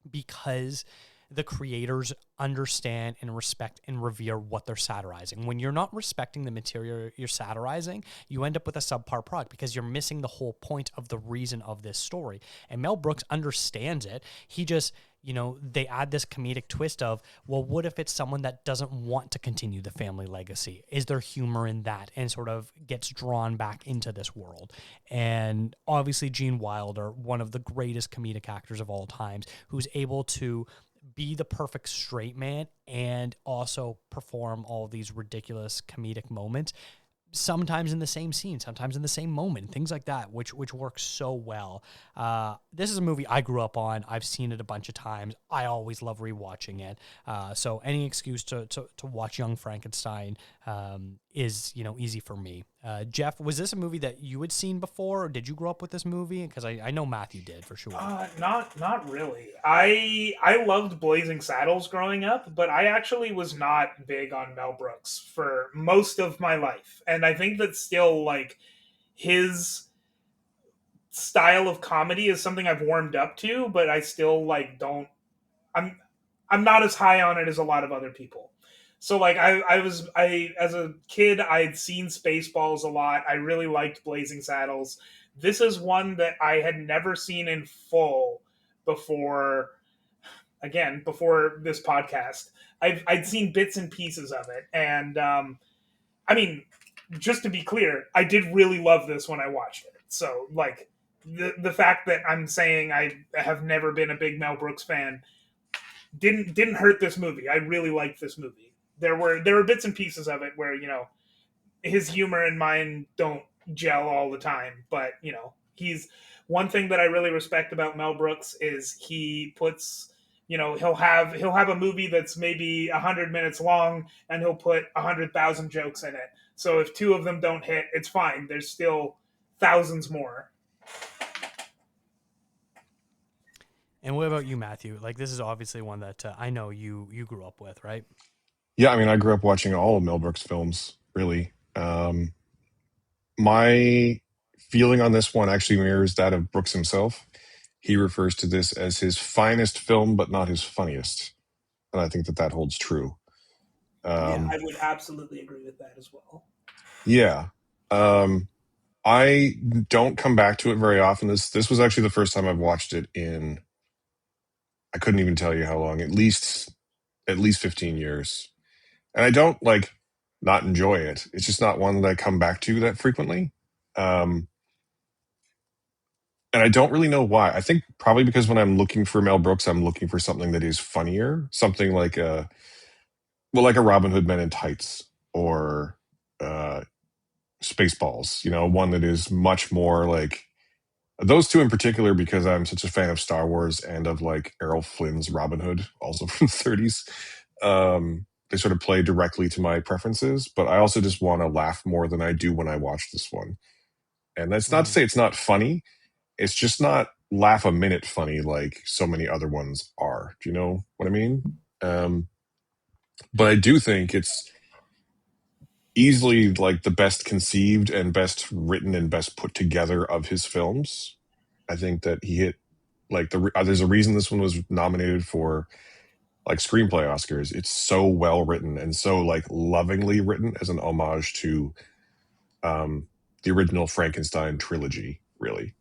because the creators understand and respect and revere what they're satirizing. When you're not respecting the material you're satirizing, you end up with a subpar product because you're missing the whole point of the reason of this story. And Mel Brooks understands it. He just, they add this comedic twist of, well, what if it's someone that doesn't want to continue the family legacy? Is there humor in that? And sort of gets drawn back into this world. And obviously Gene Wilder, one of the greatest comedic actors of all times, who's able to be the perfect straight man and also perform all these ridiculous comedic moments, sometimes in the same scene, sometimes in the same moment, things like that, which works so well. This is a movie I grew up on. I've seen it a bunch of times. I always love rewatching it. So any excuse to watch Young Frankenstein is easy for me. Jeff, was this a movie that you had seen before, or did you grow up with this movie? Because I know Matthew did for sure. Not really. I loved Blazing Saddles growing up, but I actually was not big on Mel Brooks for most of my life, and I think that still like his style of comedy is something I've warmed up to, but I still like don't. I'm I'm not as high on it as a lot of other people. So like I as a kid I had seen Spaceballs a lot. I really liked Blazing Saddles. This is one that I had never seen in full before, again, before this podcast. I'd seen bits and pieces of it, and I mean, just to be clear, I did really love this when I watched it. So like the fact that I'm saying I have never been a big Mel Brooks fan didn't hurt this movie. I really liked this movie. There were bits and pieces of it where his humor and mine don't gel all the time, but he's one thing that I really respect about Mel Brooks is he puts he'll have a movie that's maybe 100 minutes long and he'll put 100,000 jokes in it. So if two of them don't hit, it's fine. There's still thousands more. And what about you, Matthew? Like, this is obviously one that I know you grew up with, right? yeah. I mean, I grew up watching all of Mel Brooks films. Really, my feeling on this one actually mirrors that of Brooks himself. He refers to this as his finest film, but not his funniest, and I think that holds true. Yeah. Um, I would absolutely agree with that as well. yeah. Um, I don't come back to it very often. This was actually the first time I've watched it in, I couldn't even tell you how long, at least 15 years. And I don't like not enjoy it. It's just not one that I come back to that frequently. Um, and I don't really know why. I think probably because when I'm looking for Mel Brooks, I'm looking for something that is funnier, something like a Robin Hood Men in Tights, or uh, Spaceballs. You know, one that is much more like those two in particular, because I'm such a fan of Star Wars and of like Errol Flynn's Robin Hood, also from the 30s. They sort of play directly to my preferences, but I also just want to laugh more than I do when I watch this one. And that's not to Mm. say it's not funny. It's just not laugh a minute funny like so many other ones are. Do you know what I mean? But I do think it's easily like the best conceived and best written and best put together of his films. I think that he hit like there's a reason this one was nominated for like screenplay Oscars. It's so well written and so like lovingly written as an homage to um, the original Frankenstein trilogy, really.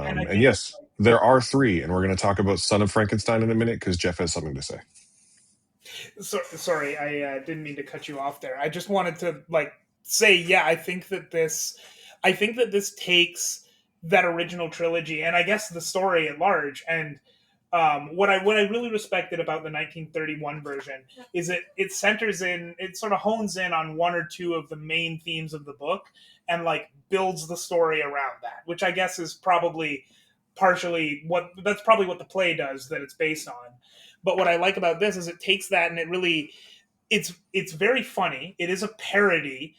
And I And think yes, there are three, and we're going to talk about Son of Frankenstein in a minute because Jeff has something to say. sorry, I didn't mean to cut you off there. I just wanted to like say, yeah, I think that this takes that original trilogy, and I guess the story at large, and what I really respected about the 1931 version is it centers in, it sort of hones in on one or two of the main themes of the book, and like builds the story around that, which I guess is probably partially what the play does that it's based on. But what I like about this is it takes that and it really, it's very funny. It is a parody,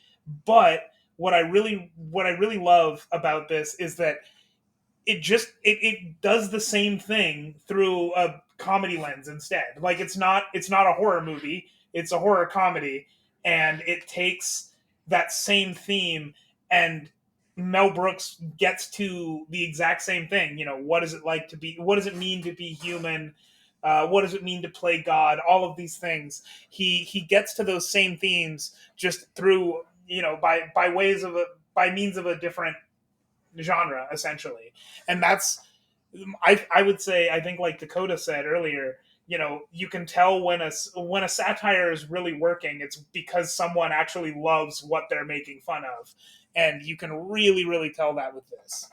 but what I really love about this is that it does the same thing through a comedy lens instead. Like it's not a horror movie, it's a horror comedy, and it takes that same theme, and Mel Brooks gets to the exact same thing. You know, what does it mean to be human? What does it mean to play God? All of these things. He gets to those same themes just through, by means of a different genre, essentially. And that's, I would say, I think, like Dakota said earlier, you know, you can tell when a satire is really working, it's because someone actually loves what they're making fun of, and you can really tell that with this.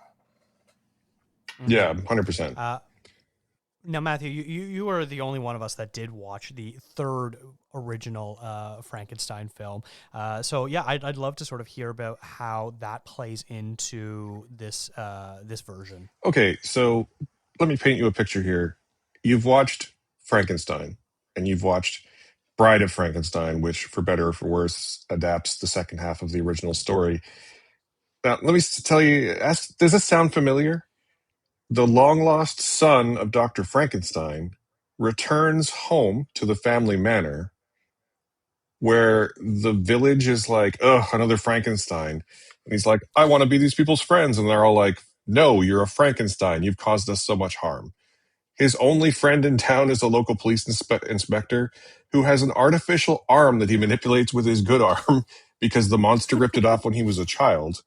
Yeah, Mm-hmm. 100%. Now, Matthew, you are the only one of us that did watch the third original Frankenstein film. So yeah, I'd love to sort of hear about how that plays into this version. Okay, so let me paint you a picture here. You've watched Frankenstein, and you've watched Bride of Frankenstein, which, for better or for worse, adapts the second half of the original story. Now, let me tell you, does this sound familiar? The long lost son of Dr. Frankenstein returns home to the family manor where the village is like, ugh, another Frankenstein. And he's like, I want to be these people's friends. And they're all like, no, you're a Frankenstein. You've caused us so much harm. His only friend in town is a local police inspector who has an artificial arm that he manipulates with his good arm because the monster ripped it off when he was a child.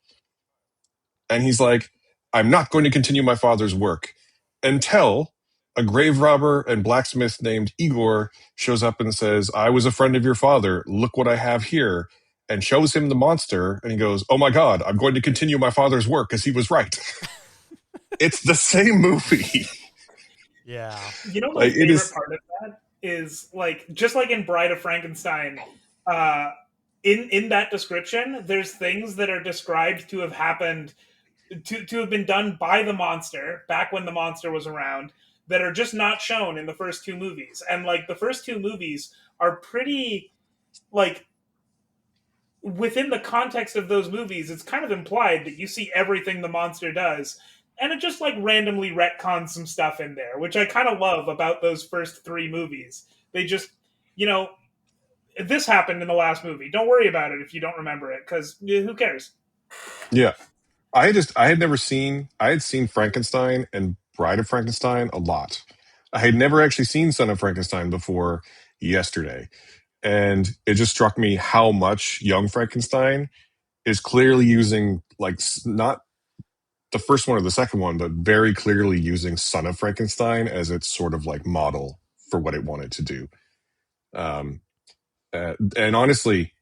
And he's like, I'm not going to continue my father's work until a grave robber and blacksmith named Igor shows up and says, I was a friend of your father. Look what I have here. And shows him the monster. And he goes, oh my God, I'm going to continue my father's work because he was right. It's the same movie. Yeah. You know, my Like it favorite is. part of that is, like, just like in Bride of Frankenstein, uh, in that description, there's things that are described to have happened, to have been done by the monster back when the monster was around, that are just not shown in the first two movies. And like the first two movies are pretty, like, within the context of those movies, it's kind of implied that you see everything the monster does, and it just like randomly retcons some stuff in there, which I kind of love about those first three movies. They just, you know, this happened in the last movie. Don't worry about it if you don't remember it, because who cares? Yeah. I had seen Frankenstein and Bride of Frankenstein a lot. I had never actually seen Son of Frankenstein before yesterday. And it just struck me how much Young Frankenstein is clearly using, like, not the first one or the second one, but very clearly using Son of Frankenstein as its sort of like model for what it wanted to do. Um, and honestly,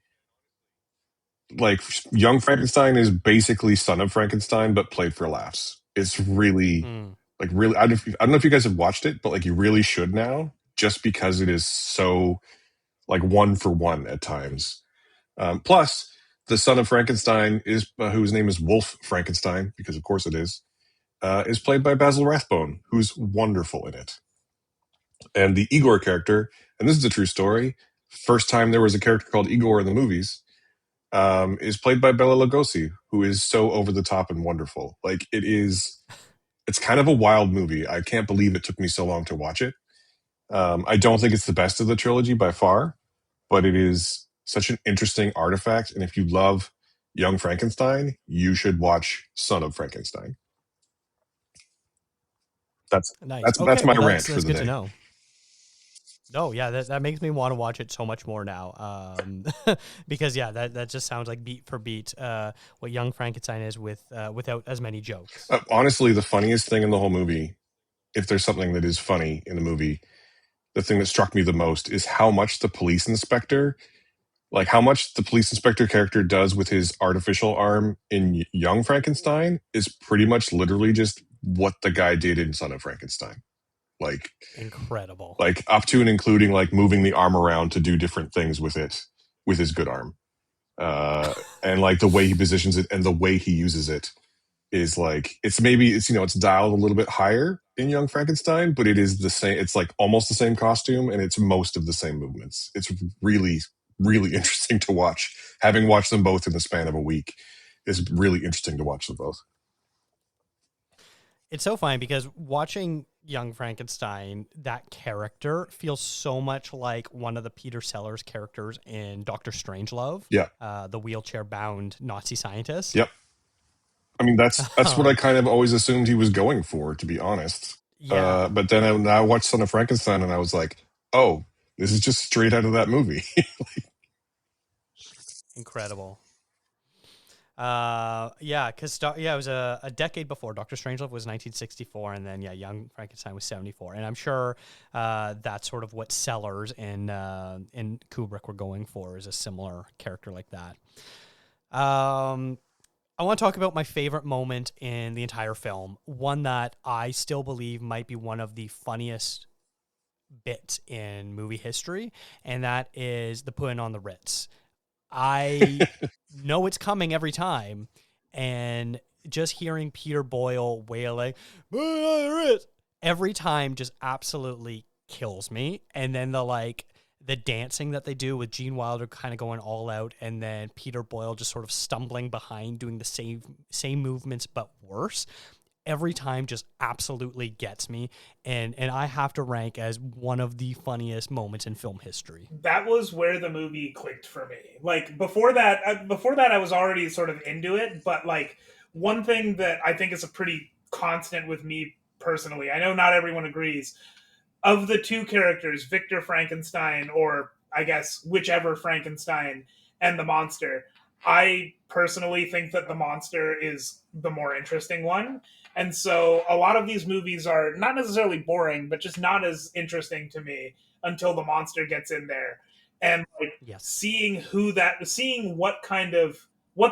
like Young Frankenstein is basically Son of Frankenstein, but played for laughs. It's really, Mm. like, really. I don't know if you guys have watched it, but like you really should now, just because it is so like one for one at times. Plus, the son of Frankenstein is whose name is Wolf Frankenstein, because of course it is played by Basil Rathbone, who's wonderful in it. And the Igor character, and this is a true story, first time there was a character called Igor in the movies, is played by Bela Lugosi, who is so over the top and wonderful. Like it's kind of a wild movie. I can't believe it took me so long to watch it. I don't think it's the best of the trilogy by far, but it is such an interesting artifact. And if you love Young Frankenstein, you should watch Son of Frankenstein. That's Nice. that's Okay, my well rant for that's the good to day. know. No, yeah, that makes me want to watch it so much more now. Because yeah, that just sounds like beat for beat what Young Frankenstein is without as many jokes. Honestly, the funniest thing in the whole movie, if there's something that is funny in the movie, the thing that struck me the most is how much the police inspector, like how much the police inspector character does with his artificial arm in Young Frankenstein is pretty much literally just what the guy did in Son of Frankenstein. Like Incredible. like up to and including like moving the arm around to do different things with it with his good arm. And like the way he positions it and the way he uses it is like it's dialed a little bit higher in Young Frankenstein, but it is the same. It's like almost the same costume, and it's most of the same movements. It's really really interesting to watch. Having watched them both in the span of a week, is really interesting to watch them both. It's so funny because watching Young Frankenstein, that character feels so much like one of the Peter Sellers characters in Doctor Strangelove, Yeah, the wheelchair-bound Nazi scientist. yep. I mean, that's what I Um, kind of always assumed he was going for, to be honest. yeah, But then I watched Son of Frankenstein, and I was like, oh, this is just straight out of that movie. incredible. Yeah, because it was a decade before. Doctor Strangelove was 1964, and then Young Frankenstein was 74. And I'm sure that's sort of what Sellers and Kubrick were going for, is a similar character like that. Um, I want to talk about my favorite moment in the entire film, one that I still believe might be one of the funniest bits in movie history, and that is the putting on the Ritz. I know it's coming every time, and just hearing Peter Boyle wailing every time just absolutely kills me. And then the dancing that they do with Gene Wilder kind of going all out, and then Peter Boyle just sort of stumbling behind, doing the same movements but worse. Every time just absolutely gets me, and I have to rank as one of the funniest moments in film history. That was where the movie clicked for me. Like before that I was already sort of into it, but like one thing that I think is a pretty constant with me personally, I know not everyone agrees, of the two characters, Victor Frankenstein, or I guess whichever Frankenstein, and the monster, I personally think that the monster is the more interesting one. And so a lot of these movies are not necessarily boring, but just not as interesting to me until the monster gets in there. And like Yes. seeing what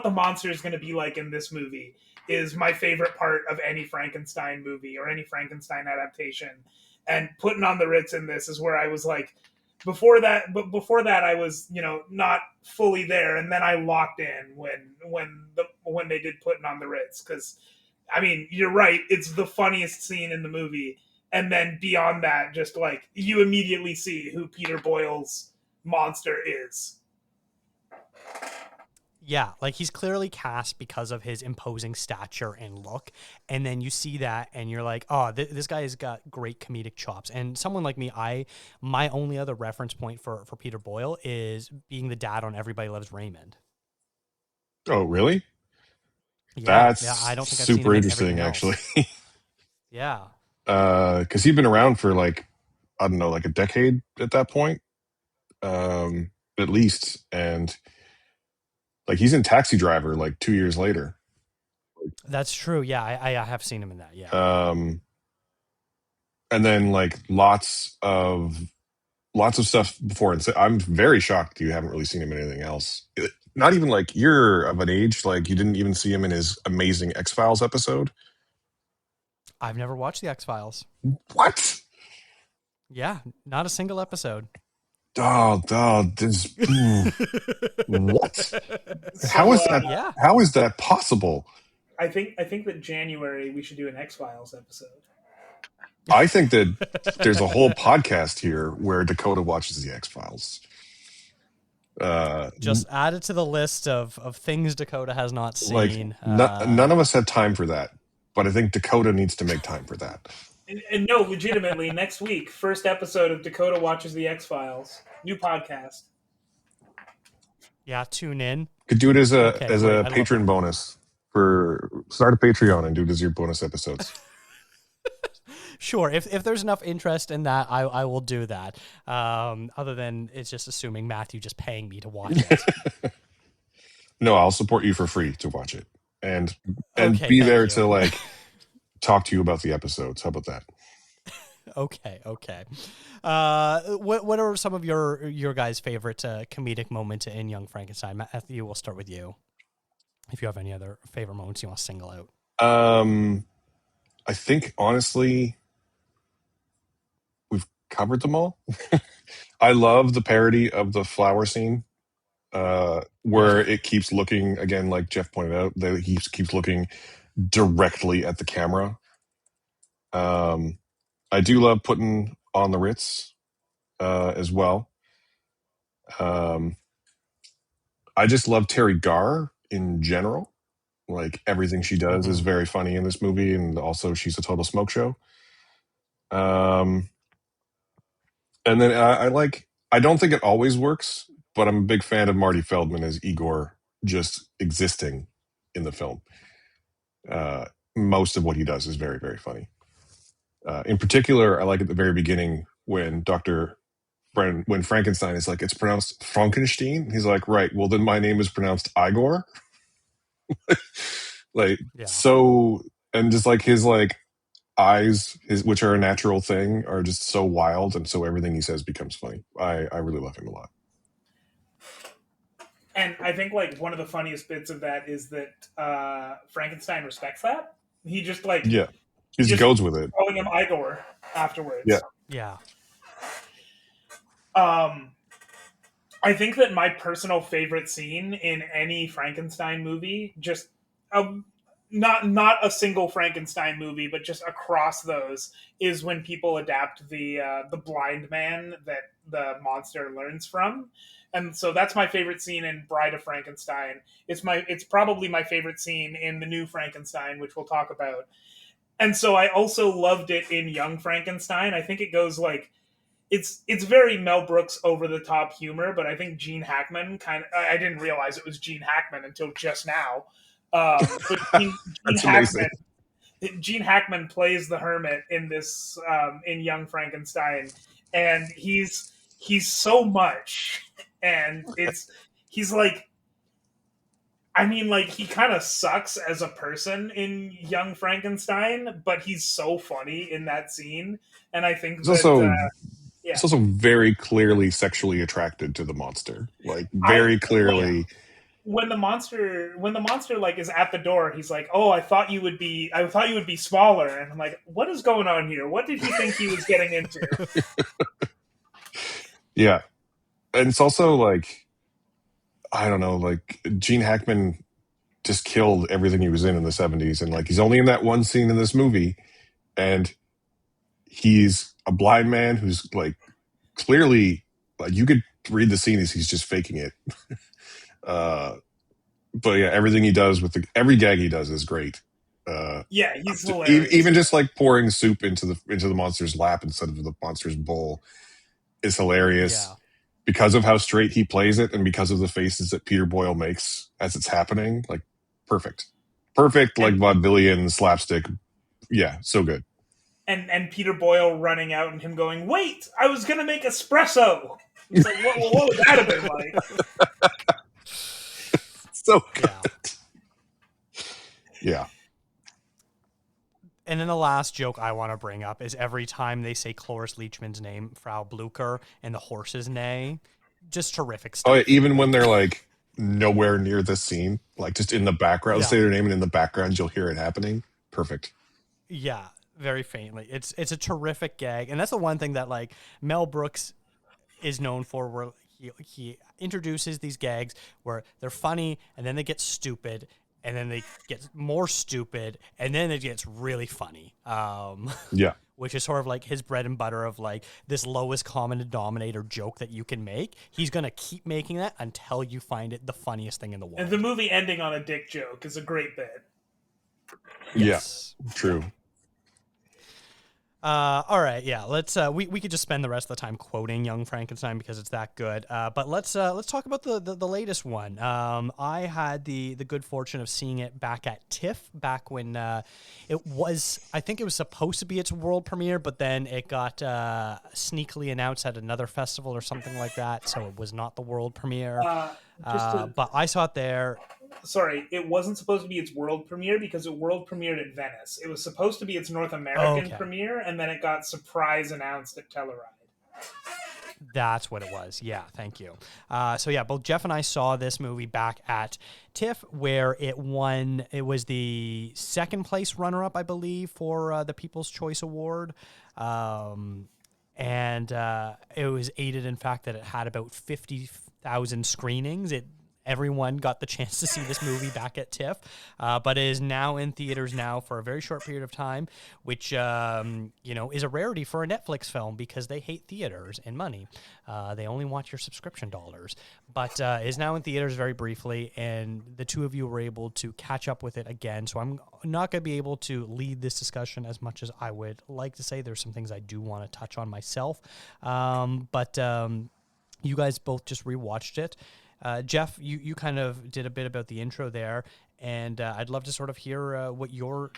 the monster is going to be like in this movie is my favorite part of any Frankenstein movie or any Frankenstein adaptation. And putting on the Ritz in this is where I was like, before that I was, not fully there, and then I locked in when they did putting on the Ritz, because I mean, you're right, it's the funniest scene in the movie, and then beyond that, just like you immediately see who Peter Boyle's monster is. Yeah, like he's clearly cast because of his imposing stature and look. And then you see that and you're like, oh, this guy has got great comedic chops. And someone like me, my only other reference point for Peter Boyle is being the dad on Everybody Loves Raymond. Oh, really? Yeah, I That's don't think I've seen super him in interesting, everything actually. else. Yeah. Because he'd been around for like, I don't know, like a decade at that point, at least. And like he's in Taxi Driver like 2 years later. That's true. Yeah, I have seen him in that. Yeah. Um, and then like lots of stuff before. And so I'm very shocked you haven't really seen him in anything else. Not even like you're of an age like you didn't even see him in his amazing X-Files episode. I've never watched The X-Files. What? Yeah, not a single episode. this, what? How So is that? Yeah. How is that possible? I think that January we should do an X Files episode. I think that there's a whole podcast here where Dakota watches the X Files. Just add it to the list of things Dakota has not Like seen. none of us have time for that, but I think Dakota needs to make time for that. And no, legitimately, next week, first episode of Dakota Watches the X Files, new podcast. Yeah, tune in. Could do it as a Okay, great. I love patron that. bonus for start a Patreon and do it as your bonus episodes. Sure, if there's enough interest in that, I will do that. Other than it's just assuming Matthew just paying me to watch it. No, I'll support you for free to watch it and Okay, be thank there you. to like talk to you about the episodes. How about that? Okay. What are some of your guys' favorite comedic moments in Young Frankenstein? Matthew, we'll start with you. If you have any other favorite moments you want to single out. I think honestly, we've covered them all. I love the parody of the flower scene, where it keeps looking again, like Jeff pointed out, that he keeps looking directly at the camera. I do love putting on the Ritz as well. I just love Terry Garr in general. Like everything she does is very funny in this movie, and also she's a total smoke show. And then I don't think it always works, but I'm a big fan of Marty Feldman as Igor just existing in the film. Most of what he does is very, very funny. In particular, I like at the very beginning when when Frankenstein is like, it's pronounced Frankenstein. He's like, right, well then my name is pronounced Igor. Like, Yeah. so, and just like his like eyes, which are a natural thing, are just so wild, and so everything he says becomes funny. I really love him a lot. And I think like one of the funniest bits of that is that Frankenstein respects that. He just like Yeah, he just goes with it. calling him Igor afterwards. Yeah. Yeah. I think that my personal favorite scene in any Frankenstein movie, just not a single Frankenstein movie, but just across those, is when people adapt the blind man that the monster learns from. And so that's my favorite scene in Bride of Frankenstein. It's probably my favorite scene in the new Frankenstein, which we'll talk about. And so I also loved it in Young Frankenstein. I think it goes like it's very Mel Brooks over the top humor, but I think Gene Hackman I didn't realize it was Gene Hackman until just now. But That's amazing. Gene Hackman plays the hermit in this in Young Frankenstein, and he's so much, and he's like, I mean, like he kind of sucks as a person in Young Frankenstein, but he's so funny in that scene, and I think It's that also yeah, it's also very clearly sexually attracted to the monster. Like I very clearly. when the monster like is at the door, he's like, "Oh, I thought you would be smaller," and I'm like, "What is going on here? What did he think he was getting into?" Yeah, and it's also like, I don't know, like Gene Hackman just killed everything he was in the 70s, and like he's only in that one scene in this movie, and he's a blind man who's like clearly, like you could read the scene as he's just faking it. But yeah, everything he does every gag he does is great. Yeah, he's hilarious. Even just like pouring soup into the monster's lap instead of the monster's bowl is hilarious. Yeah. Because of how straight he plays it, and because of the faces that Peter Boyle makes as it's happening. Like perfect, like vaudevillian slapstick. Yeah, so good. And Peter Boyle running out and him going, "Wait, I was gonna make espresso." It's like, what would that have been like? So good. Yeah. And then the last joke I want to bring up is every time they say Cloris Leachman's name, Frau Blucher, and the horses neigh, just terrific stuff. Oh, yeah, even when they're like nowhere near the scene, like just in the background, say their name, and in the background you'll hear it happening. Perfect. Yeah, very faintly. It's a terrific gag, and that's the one thing that like Mel Brooks is known for, where he introduces these gags where they're funny and then they get stupid and then they get more stupid and then it gets really funny. Yeah. Which is sort of like his bread and butter of like this lowest common denominator joke that you can make. He's going to keep making that until you find it the funniest thing in the world. And the movie ending on a dick joke is a great bit. Yes. Yeah. True. All right, yeah. Let's we could just spend the rest of the time quoting Young Frankenstein because it's that good. But let's talk about the latest one. I had the good fortune of seeing it back at TIFF back when it was, I think it was supposed to be its world premiere, but then it got sneakily announced at another festival or something like that, so it was not the world premiere. But I saw it there. Sorry, it wasn't supposed to be its world premiere because it world premiered at Venice. It was supposed to be its North American premiere, and then it got surprise announced at Telluride. That's what it was. Yeah, thank you. So yeah, both Jeff and I saw this movie back at TIFF, where it won. It was the second place runner-up, I believe, for the People's Choice Award. And it was aided, in fact, that it had about 50,000 screenings. Everyone got the chance to see this movie back at TIFF, but it is now in theaters now for a very short period of time, which is a rarity for a Netflix film because they hate theaters and money. They only want your subscription dollars. But it is now in theaters very briefly, and the two of you were able to catch up with it again. So I'm not going to be able to lead this discussion as much as I would like to say. There's some things I do want to touch on myself, but you guys both just rewatched it. Jeff, you kind of did a bit about the intro there, and I'd love to sort of hear what your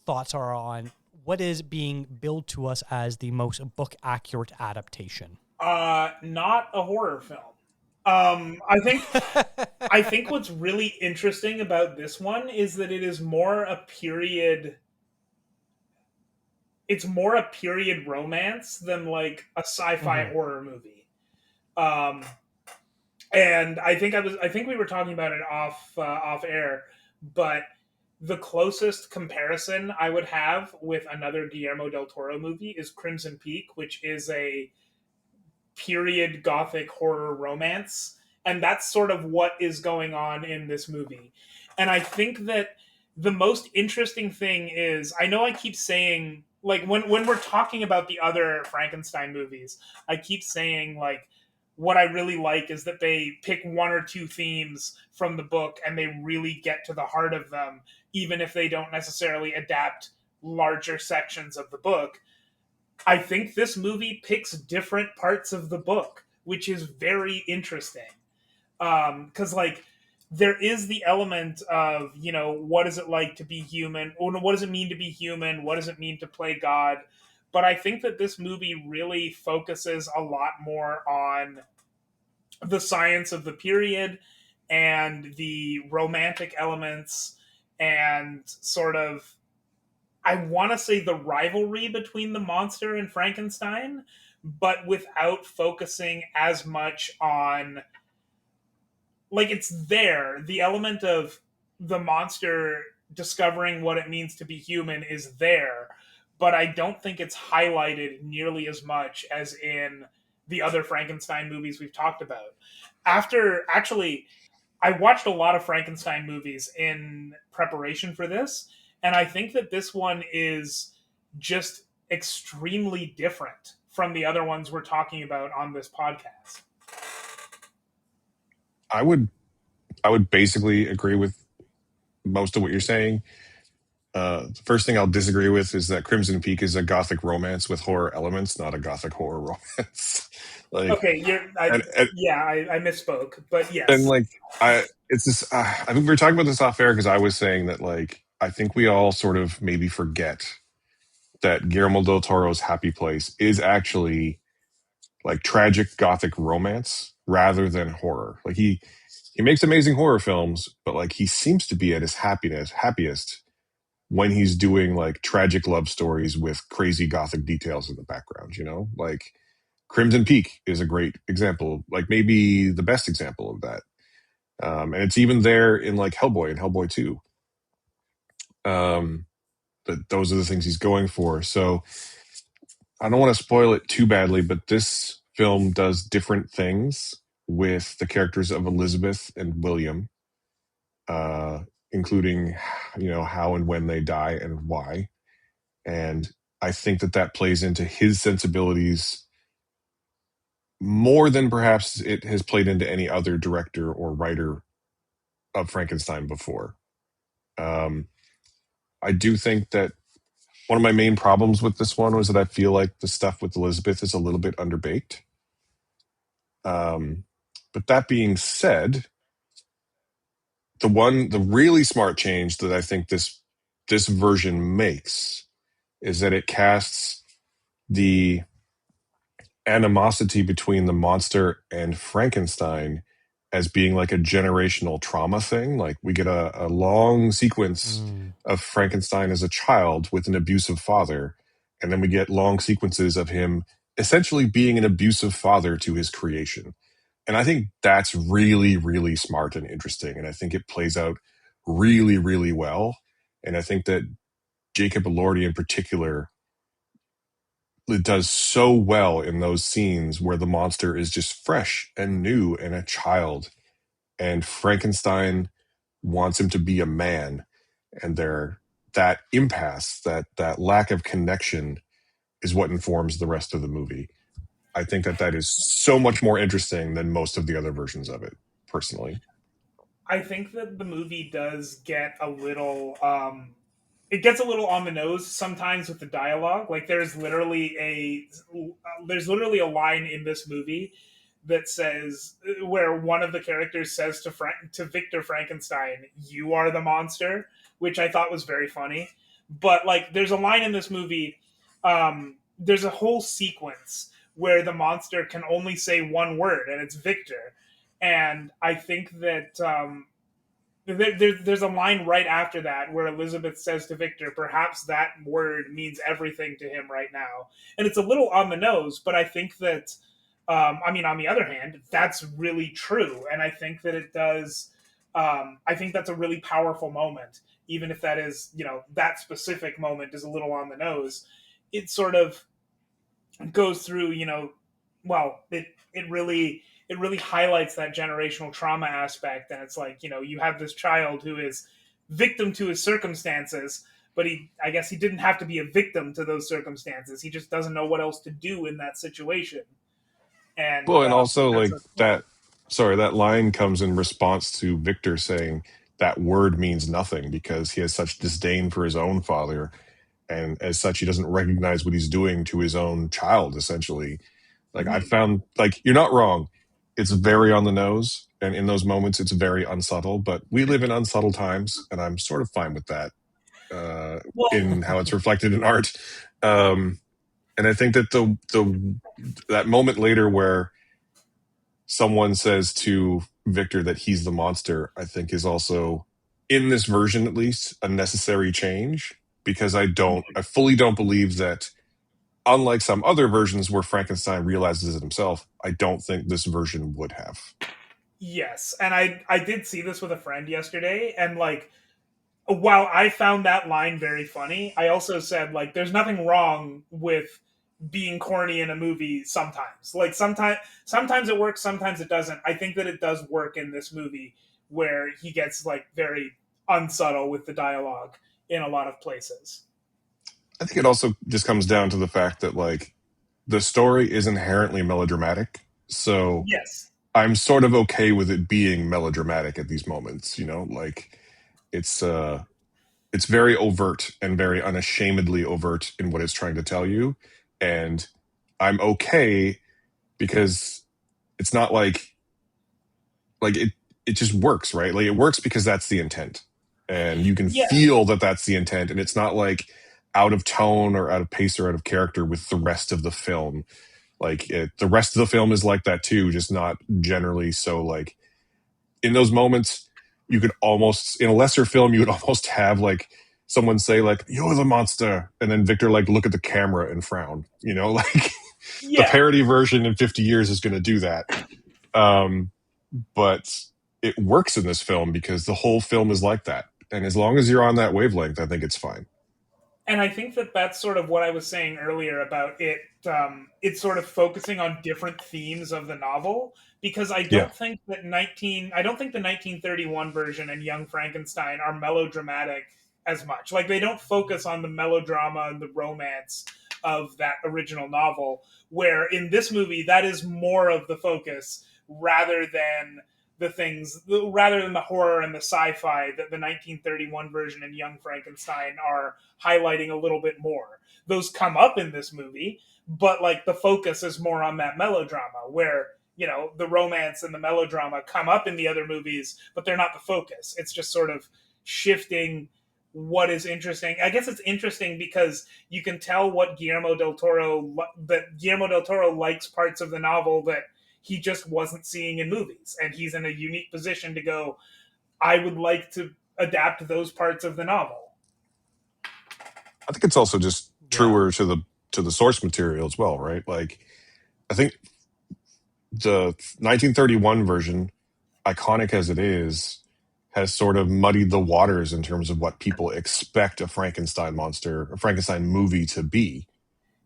thoughts are on what is being billed to us as the most book-accurate adaptation. Not a horror film. I think what's really interesting about this one is that it is more a period. It's more a period romance than like a sci-fi horror movie. And I think we were talking about it off air, but the closest comparison I would have with another Guillermo del Toro movie is Crimson Peak, which is a period gothic horror romance, and that's sort of what is going on in this movie. And I think that the most interesting thing is, I know I keep saying, like, when we're talking about the other Frankenstein movies, I keep saying, like, what I really like is that they pick one or two themes from the book and they really get to the heart of them, even if they don't necessarily adapt larger sections of the book. I think this movie picks different parts of the book, which is very interesting. Because, like, there is the element of, what is it like to be human? What does it mean to be human? What does it mean to play God? But I think that this movie really focuses a lot more on the science of the period and the romantic elements and sort of, I want to say, the rivalry between the monster and Frankenstein, but without focusing as much on, like, it's there. The element of the monster discovering what it means to be human is there, but I don't think it's highlighted nearly as much as in the other Frankenstein movies we've talked about. I watched a lot of Frankenstein movies in preparation for this, and I think that this one is just extremely different from the other ones we're talking about on this podcast. I would basically agree with most of what you're saying. The first thing I'll disagree with is that Crimson Peak is a gothic romance with horror elements, not a gothic horror romance. Okay, I misspoke, but yes. And like, it's this. I think we were talking about this off air because I was saying that, like, I think we all sort of maybe forget that Guillermo del Toro's Happy Place is actually like tragic gothic romance rather than horror. Like he makes amazing horror films, but like he seems to be at his happiest when he's doing like tragic love stories with crazy gothic details in the background, like Crimson Peak is a great example, like maybe the best example of that. And it's even there in like Hellboy and Hellboy 2. But those are the things he's going for. So I don't want to spoil it too badly, but this film does different things with the characters of Elizabeth and William, uh, including how and when they die and why. And I think that that plays into his sensibilities more than perhaps it has played into any other director or writer of Frankenstein before. Um, I do think that one of my main problems with this one was that I feel like the stuff with Elizabeth is a little bit underbaked. Um, but that being said, the really smart change that I think this version makes is that it casts the animosity between the monster and Frankenstein as being like a generational trauma thing. Like we get a long sequence Mm. of Frankenstein as a child with an abusive father, and then we get long sequences of him essentially being an abusive father to his creation. And I think that's really, really smart and interesting. And I think it plays out really, really well. And I think that Jacob Elordi in particular, it does so well in those scenes where the monster is just fresh and new and a child, and Frankenstein wants him to be a man, and that impasse, that lack of connection, is what informs the rest of the movie. I think that that is so much more interesting than most of the other versions of it, personally. I think that the movie does get a little it gets a little on the nose sometimes with the dialogue. Like there's literally a line in this movie that says, where one of the characters says to Victor Frankenstein, "You are the monster," which I thought was very funny. But like there's a line in this movie, there's a whole sequence where the monster can only say one word, and it's Victor. And I think that there's a line right after that where Elizabeth says to Victor, perhaps that word means everything to him right now. And it's a little on the nose, but I think that, I mean, on the other hand, that's really true. And I think that it does, I think that's a really powerful moment, even if that is, that specific moment is a little on the nose. It sort of goes through, well, it really highlights that generational trauma aspect. And it's like, you have this child who is victim to his circumstances, but I guess he didn't have to be a victim to those circumstances. He just doesn't know what else to do in that situation. And Well, and also that's like a that, sorry, that line comes in response to Victor saying that word means nothing because he has such disdain for his own father. And as such, he doesn't recognize what he's doing to his own child, essentially. Like I Mhm. found, like, you're not wrong. It's very on the nose. And in those moments, it's very unsubtle, but we live in unsubtle times. And I'm sort of fine with that, uh, Well, in how it's reflected in art. And I think that that moment later where someone says to Victor that he's the monster, I think is also, in this version at least, a necessary change, because I fully don't believe that, unlike some other versions where Frankenstein realizes it himself, I don't think this version would have. yes. And I did see this with a friend yesterday, and like, while I found that line very funny, I also said like there's nothing wrong with being corny in a movie sometimes. Like sometimes it works, sometimes it doesn't. I think that it does work in this movie where he gets like very unsubtle with the dialogue in a lot of places. I think it also just comes down to the fact that, like, the story is inherently melodramatic. So Yes. I'm sort of okay with it being melodramatic at these moments, like it's it's very overt and very unashamedly overt in what it's trying to tell you. And I'm okay because it's not like it just works, right? Like it works because that's the intent. And you can Yeah. feel that that's the intent, and it's not like out of tone or out of pace or out of character with the rest of the film. The rest of the film is like that too, just not generally so. Like in those moments, you could almost, in a lesser film, you would almost have like someone say like, "You're the monster," and then Victor like look at the camera and frown. Like the Yeah. parody version in 50 years is going to do that. Um, but it works in this film because the whole film is like that. And as long as you're on that wavelength, I think it's fine. And I think that that's sort of what I was saying earlier about it. It's sort of focusing on different themes of the novel, because Yeah. I don't think the 1931 version and Young Frankenstein are melodramatic as much. Like they don't focus on the melodrama and the romance of that original novel. Where in this movie, that is more of the focus rather than rather than the horror and the sci-fi that the 1931 version and Young Frankenstein are highlighting a little bit more. Those come up in this movie, but like the focus is more on that melodrama where, the romance and the melodrama come up in the other movies, but they're not the focus. It's just sort of shifting what is interesting. I guess it's interesting because you can tell that Guillermo del Toro likes parts of the novel that he just wasn't seeing in movies, and he's in a unique position to go, I would like to adapt those parts of the novel. I think it's also just Yeah. truer to the source material as well, right? Like I think the 1931 version, iconic as it is, has sort of muddied the waters in terms of what people expect a Frankenstein movie to be.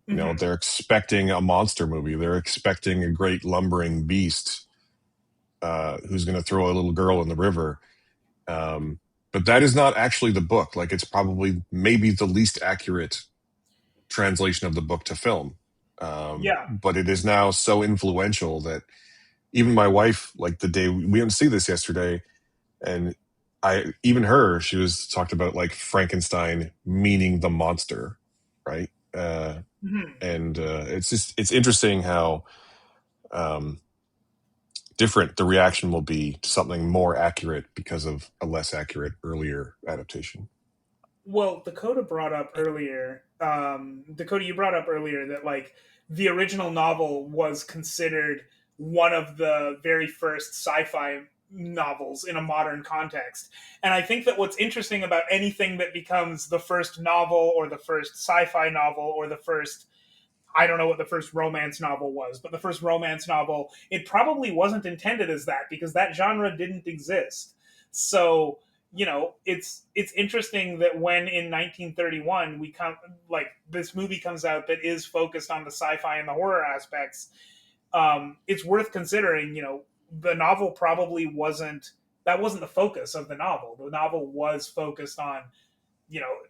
You know, Mm-hmm. they're expecting a monster movie. They're expecting a great lumbering beast who's going to throw a little girl in the river. Um, but that is not actually the book. Like, it's probably maybe the least accurate translation of the book to film. Yeah. But it is now so influential that even my wife, like the day we went to see this yesterday, and she was talked about like Frankenstein meaning the monster, right? Mm-hmm. It's interesting how um, different the reaction will be to something more accurate because of a less accurate earlier adaptation. Well, Dakota, you brought up earlier that like the original novel was considered one of the very first sci-fi novels in a modern context. And I think that what's interesting about anything that becomes the first novel or the first sci-fi novel or the first, I don't know what the first romance novel was, but the first romance novel, it probably wasn't intended as that because that genre didn't exist. So, it's interesting that when in 1931 we come like this movie comes out that is focused on the sci-fi and the horror aspects, it's worth considering, the novel probably wasn't the focus of the novel. The novel was focused on,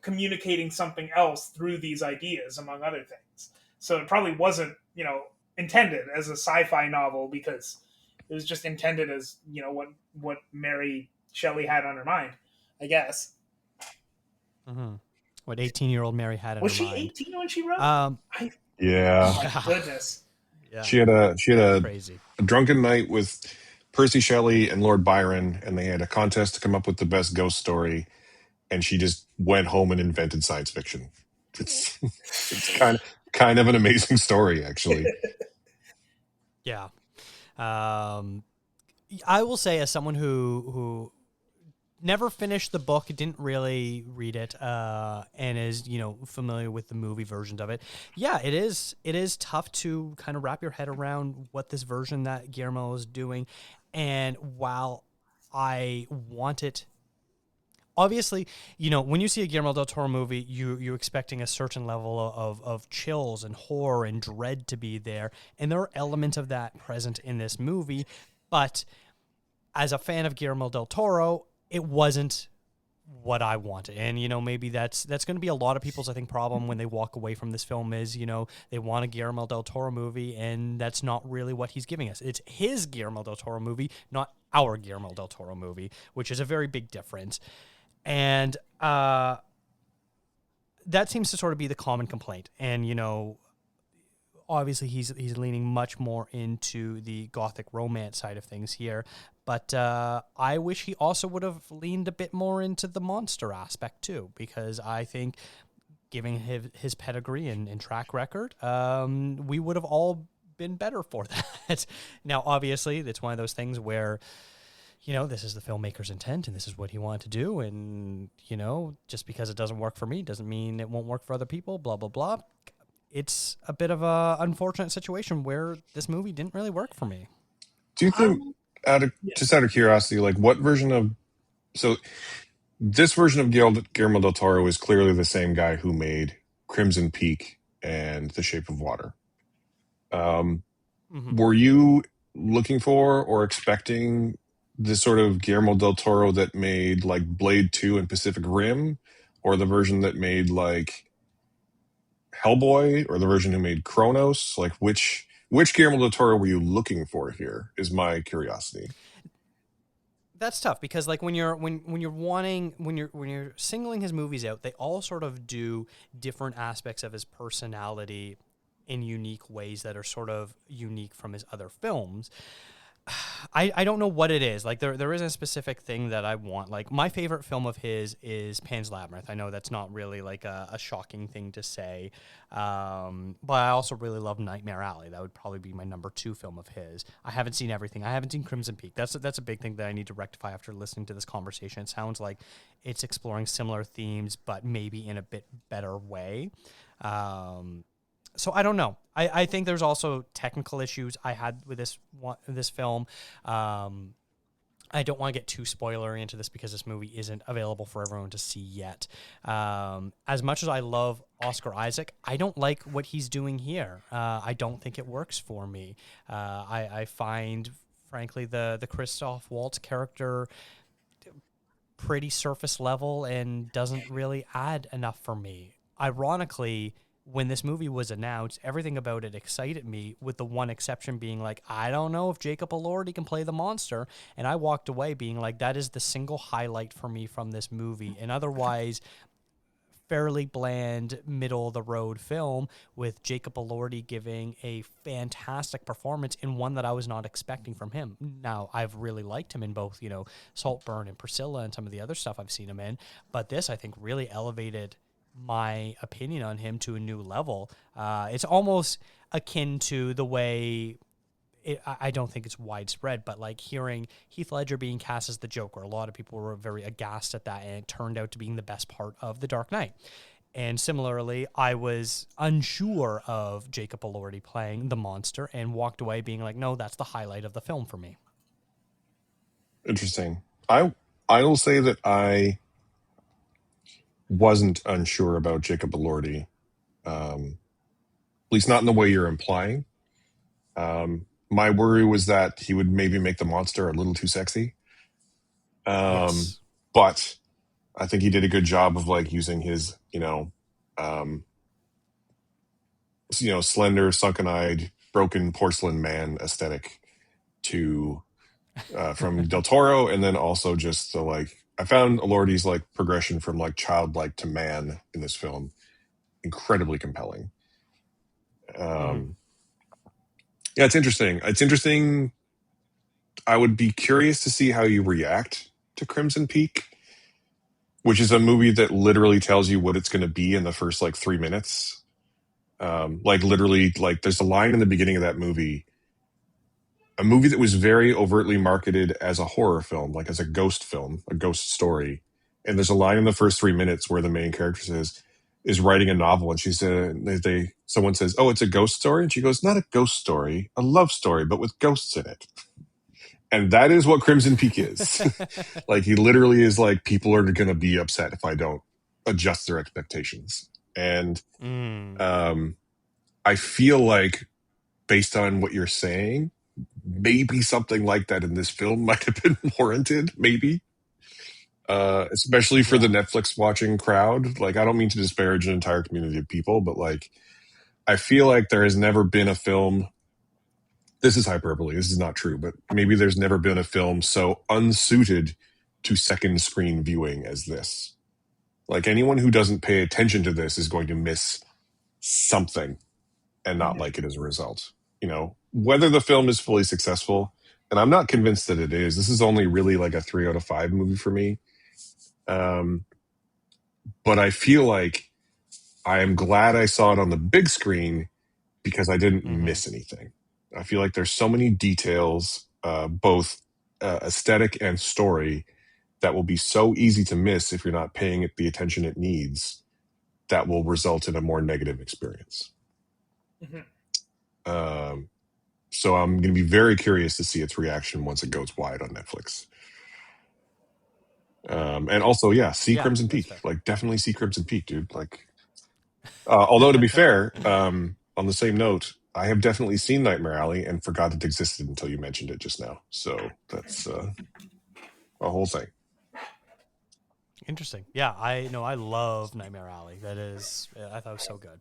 communicating something else through these ideas, among other things. So it probably wasn't, intended as a sci-fi novel because it was just intended as, what Mary Shelley had on her mind, I guess. Hmm. What 18-year-old Mary had in Was her she mind. 18 when she wrote? Um, I Oh Yeah, my yeah, goodness. yeah, she had crazy. a drunken night with Percy Shelley and Lord Byron, and they had a contest to come up with the best ghost story, and she just went home and invented science fiction. It's it's kind of an amazing story, actually. Yeah. Um, I will say, as someone who never finished the book, didn't really read it, and is familiar with the movie versions of it. Yeah, it is tough to kind of wrap your head around what this version that Guillermo is doing, and while I want it. Obviously, when you see a Guillermo del Toro movie, you're expecting a certain level of chills and horror and dread to be there, and there are elements of that present in this movie. But as a fan of Guillermo del Toro, it wasn't what I wanted. And maybe that's going to be a lot of people's, I think, problem when they walk away from this film is, they want a Guillermo del Toro movie, and that's not really what he's giving us. It's his Guillermo del Toro movie, not our Guillermo del Toro movie, which is a very big difference. And that seems to sort of be the common complaint. And obviously he's leaning much more into the gothic romance side of things here, but I wish he also would have leaned a bit more into the monster aspect too, because I think, given his pedigree and track record, we would have all been better for that. Now, obviously, it's one of those things where this is the filmmaker's intent and this is what he wanted to do. And, just because it doesn't work for me doesn't mean it won't work for other people, blah, blah, blah. It's a bit of a unfortunate situation where this movie didn't really work for me. Do you think, Um, out of yeah. just out of curiosity, like what version of so this version of Guillermo del Toro is clearly the same guy who made Crimson Peak and The Shape of Water. Um, Hmm. were you looking for or expecting this sort of Guillermo del Toro that made like Blade 2 and Pacific Rim, or the version that made like Hellboy, or the version who made Kronos? Like which Guillermo del Toro were you looking for here is my curiosity. That's tough because like when you're wanting when you're singling his movies out, they all sort of do different aspects of his personality in unique ways that are sort of unique from his other films. I don't know what it is. Like there isn't a specific thing that I want. Like my favorite film of his is Pan's Labyrinth. I know that's not really like a shocking thing to say, but I also really love Nightmare Alley. That would probably be my number 2 film of his. I haven't seen everything. I haven't seen Crimson Peak. That's a big thing that I need to rectify after listening to this conversation. It sounds like it's exploring similar themes, but maybe in a bit better way. Um, so I don't know. I think there's also technical issues I had with this film. Um, I don't want to get too spoilery into this because this movie isn't available for everyone to see yet. As much as I love Oscar Isaac, I don't like what he's doing here. I don't think it works for me. I find, frankly, the Christoph Waltz character pretty surface level and doesn't really add enough for me. Ironically, when this movie was announced, everything about it excited me, with the one exception being like, I don't know if Jacob Elordi can play the monster. And I walked away being like, that is the single highlight for me from this movie. And otherwise, fairly bland, middle of the road film with Jacob Elordi giving a fantastic performance in one that I was not expecting from him. Now, I've really liked him in both, Saltburn and Priscilla and some of the other stuff I've seen him in, but this I think really elevated my opinion on him to a new level. It's almost akin to the way I don't think it's widespread, but like hearing Heath Ledger being cast as the Joker, a lot of people were very aghast at that, and it turned out to being the best part of The Dark Knight. And similarly, I was unsure of Jacob Elordi playing the monster and walked away being like, no, that's the highlight of the film for me. Interesting. I will say that I wasn't unsure about Jacob Elordi, at least not in the way you're implying. My worry was that he would maybe make the monster a little too sexy. Um, Yes. but I think he did a good job of like using his, um, slender, sunken-eyed, broken porcelain man aesthetic to from Del Toro, and then also just the like. I found Elordi's like progression from like childlike to man in this film incredibly compelling. Hmm. Um, yeah, it's interesting. It's interesting. I would be curious to see how you react to Crimson Peak, which is a movie that literally tells you what it's going to be in the first like 3 minutes. Like literally, like there's a line in the beginning of that movie, a movie that was very overtly marketed as a horror film, like as a ghost story. And there's a line in the first 3 minutes where the main character is writing a novel, and she said someone says, "Oh, it's a ghost story," and she goes, "Not a ghost story, a love story, but with ghosts in it." And that is what Crimson Peak is. Like he literally is like, people are going to be upset if I don't adjust their expectations. And Mm. um, I feel like, based on what you're saying, maybe something like that in this film might have been warranted. Maybe, especially for the Yeah. Netflix watching crowd. Like, I don't mean to disparage an entire community of people, but like, I feel like there has never been a film. This is hyperbole. This is not true, but maybe there's never been a film so unsuited to second screen viewing as this. Like, anyone who doesn't pay attention to this is going to miss something and not Mhm. like it as a result. Whether the film is fully successful, and I'm not convinced that it is. This is only really like a 3 out of 5 movie for me. Um, but I feel like I am glad I saw it on the big screen because I didn't Hmm. miss anything. I feel like there's so many details, both aesthetic and story, that will be so easy to miss if you're not paying it the attention it needs, that will result in a more negative experience. Mhm. Um, so I'm going to be very curious to see its reaction once it goes wide on Netflix. And also, yeah, see Yeah, Crimson that's Peak. fair. Like, definitely see Crimson Peak, dude. Like, although to be fair, on the same note, I have definitely seen Nightmare Alley and forgot it existed until you mentioned it just now. So that's a whole thing. Interesting. Yeah, I know. I love Nightmare Alley. That is, I thought it was so good.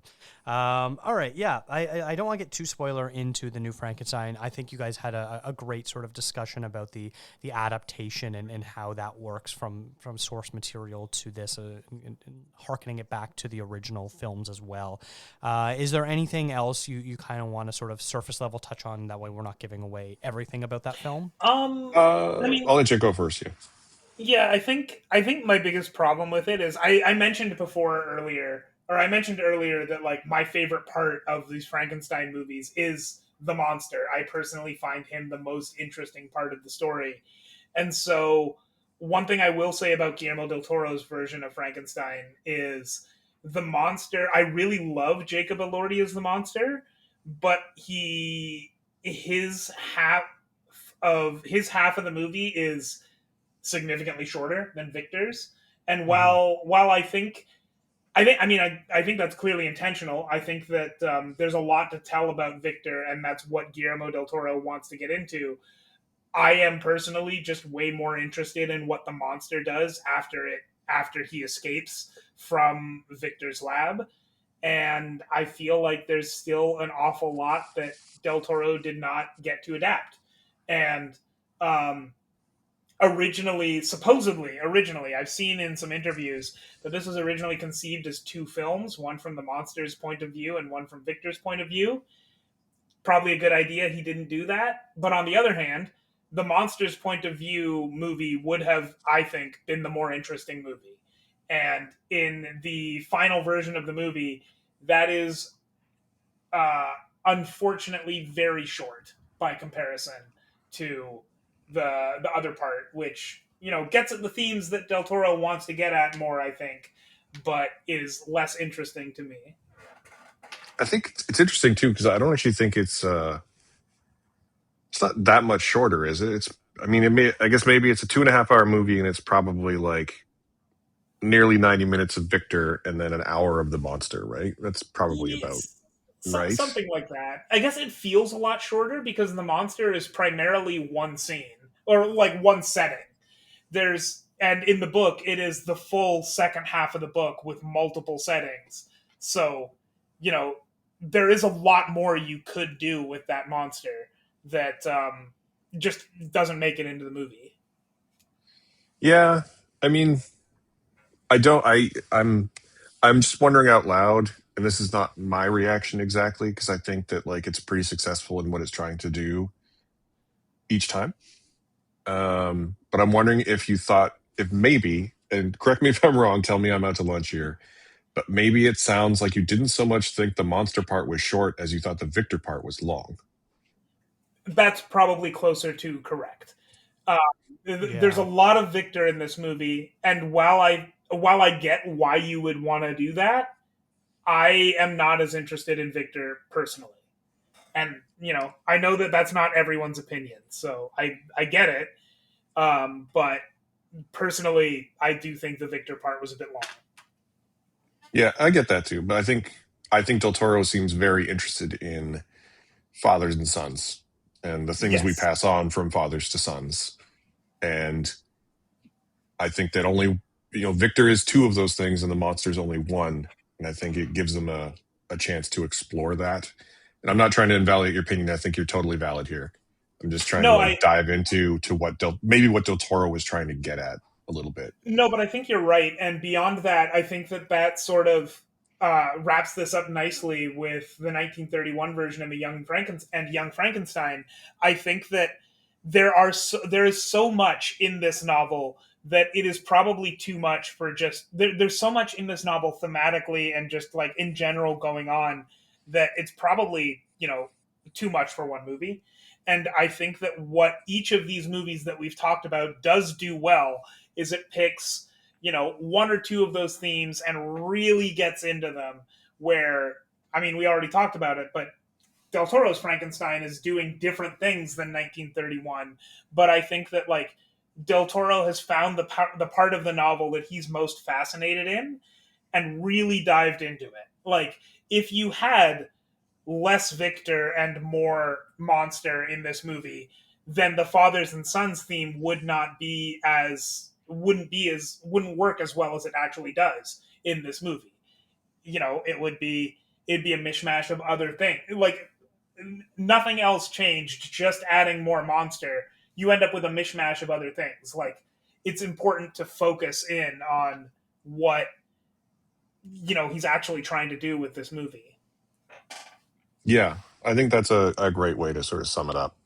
All right. Yeah, I don't want to get too spoiler into the new Frankenstein. I think you guys had a great sort of discussion about the adaptation and how that works from source material to this, and harkening it back to the original films as well. Is there anything else you kind of want to sort of surface level touch on? That way, we're not giving away everything about that film. I I'll mean, let you go first. Yeah. yeah, I think my biggest problem with it is I mentioned before earlier, or I mentioned earlier that like my favorite part of these Frankenstein movies is the monster. I personally find him the most interesting part of the story. And so one thing I will say about Guillermo del Toro's version of Frankenstein is the monster. I really love Jacob Elordi as the monster, but his half his half of the movie is significantly shorter than Victor's. And Hmm. while I think that's clearly intentional. I think that there's a lot to tell about Victor, and that's what Guillermo del Toro wants to get into. I am personally just way more interested in what the monster does after he escapes from Victor's lab, and I feel like there's still an awful lot that Del Toro did not get to adapt. And um, originally, I've seen in some interviews that this was originally conceived as two films, one from the monster's point of view and one from Victor's point of view. Probably a good idea he didn't do that. But on the other hand, the monster's point of view movie would have, I think, been the more interesting movie. And in the final version of the movie, that is uh, unfortunately very short by comparison to the other part, which gets at the themes that Del Toro wants to get at more, I think, but is less interesting to me. I think it's interesting too because I don't actually think it's not that much shorter, is it? It's I mean, I guess maybe it's a 2.5 hour movie and it's probably like nearly 90 minutes of Victor and then an hour of the monster, right? That's probably about Yes, right. something like that. I guess it feels a lot shorter because the monster is primarily one scene or like one setting. And in the book it is the full second half of the book with multiple settings. So, you know, there is a lot more you could do with that monster that just doesn't make it into the movie. Yeah. I mean, I don't I'm just wondering out loud, and this is not my reaction exactly because I think that like it's pretty successful in what it's trying to do each time. But I'm wondering if you thought if maybe, and correct me if I'm wrong, tell me I'm out to lunch here, but maybe it sounds like you didn't so much think the monster part was short as you thought the Victor part was long. That's probably closer to correct. Uh, there's a Yeah. lot of Victor in this movie, and while I get why you would want to do that, I am not as interested in Victor personally. And I know that that's not everyone's opinion, so I get it. But personally, I do think the Victor part was a bit long. Yeah, I get that too, but I think Del Toro seems very interested in fathers and sons and the things we Yes. pass on from fathers to sons. And I think that only Victor is two of those things and the monster is only one. And I think it gives them a chance to explore that. And I'm not trying to invalidate your opinion. I think you're totally valid here. I'm just trying to No, like dive into to maybe what Del Toro was trying to get at a little bit. no, but I think you're right. And beyond that, I think that sort of wraps this up nicely with the 1931 version of the Young Frankenstein. I think that there is so much in this novel that it is probably too much for there's so much in this novel thematically and just like in general going on that it's probably too much for one movie. And I think that what each of these movies that we've talked about does do well is it picks one or two of those themes and really gets into them. Where I mean, we already talked about it, but Del Toro's Frankenstein is doing different things than 1931. But I think that like Del Toro has found the part of the novel that he's most fascinated in and really dived into it. Like, if you had less Victor and more monster in this movie, then the fathers and sons theme wouldn't work as well as it actually does in this movie. It'd be a mishmash of other things. Like, nothing else changed, just adding more monster. You end up with a mishmash of other things. Like, it's important to focus in on what he's actually trying to do with this movie. Yeah, I think that's a great way to sort of sum it up.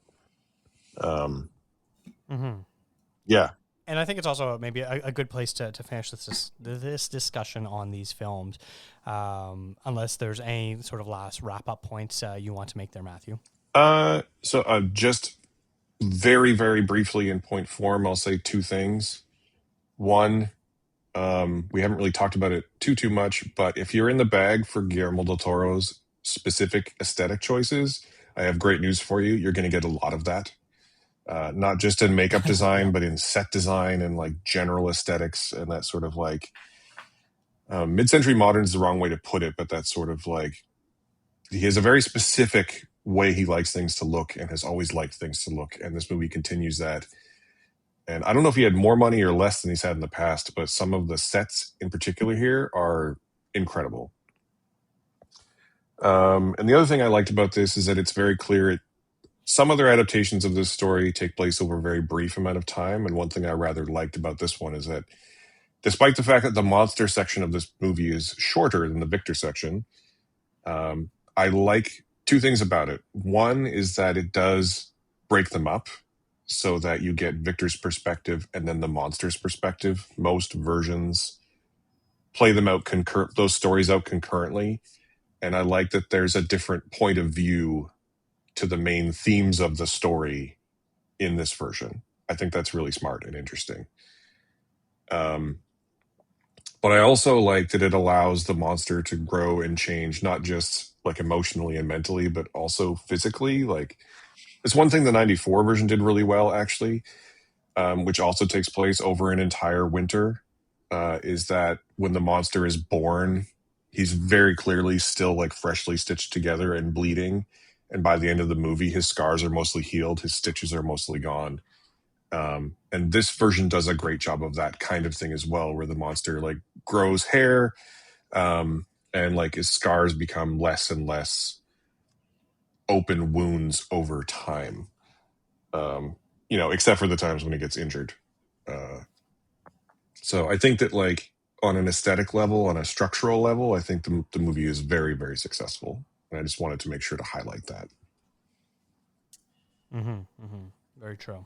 Mm-hmm. Yeah. And I think it's also maybe a good place to finish this discussion on these films, unless there's any sort of last wrap-up points you want to make there, Matthew. So just very, very briefly in point form, I'll say two things. One, we haven't really talked about it too much, but if you're in the bag for Guillermo del Toro's specific aesthetic choices, I have great news for you. You're going to get a lot of that. Not just in makeup design, Yeah. but in set design and like general aesthetics and that sort of like mid-century modern is the wrong way to put it, but that's sort of like he has a very specific way he likes things to look and has always liked things to look. And this movie continues that. And I don't know if he had more money or less than he's had in the past, but some of the sets in particular here are incredible. And the other thing I liked about this is that it's very clear. Some other adaptations of this story take place over a very brief amount of time. And one thing I rather liked about this one is that despite the fact that the monster section of this movie is shorter than the Victor section, I like two things about it. One is that it does break them up so that you get Victor's perspective and then the monster's perspective. Most versions play them out those stories out concurrently. And I like that there's a different point of view to the main themes of the story in this version. I think that's really smart and interesting. But I also like that it allows the monster to grow and change, not just like emotionally and mentally, but also physically. Like, it's one thing the 94 version did really well, actually, which also takes place over an entire winter, is that when the monster is born, he's very clearly still like freshly stitched together and bleeding. And by the end of the movie, his scars are mostly healed. His stitches are mostly gone. And this version does a great job of that kind of thing as well, where the monster like grows hair, and like his scars become less and less open wounds over time. Except for the times when he gets injured. So I think that like on an aesthetic level, on a structural level, I think the movie is very, very successful. And I just wanted to make sure to highlight that. Very true.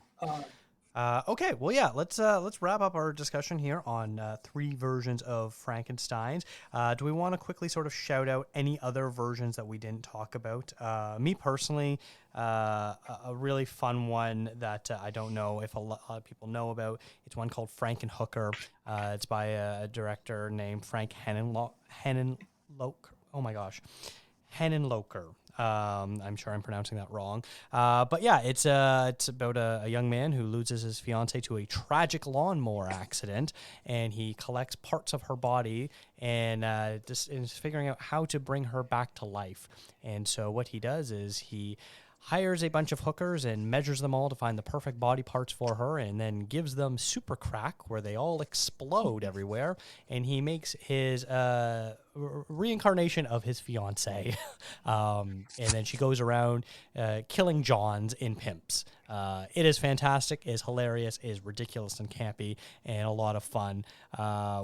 Okay, well, yeah, let's wrap up our discussion here on three versions of Frankenstein's. Do we want to quickly sort of shout out any other versions that we didn't talk about? Me personally, a really fun one that I don't know if a lot of people know about. It's one called Frankenhooker. It's by a director named Frank Henenloker. Oh my gosh, Henenloker. I'm sure I'm pronouncing that wrong. But yeah, it's about a young man who loses his fiancée to a tragic lawnmower accident, and he collects parts of her body and just is figuring out how to bring her back to life. And so what he does is he hires a bunch of hookers and measures them all to find the perfect body parts for her, and then gives them super crack where they all explode everywhere, and he makes his reincarnation of his fiancée. And then she goes around killing Johns in pimps. It is fantastic, it is hilarious, it is ridiculous and campy, and a lot of fun,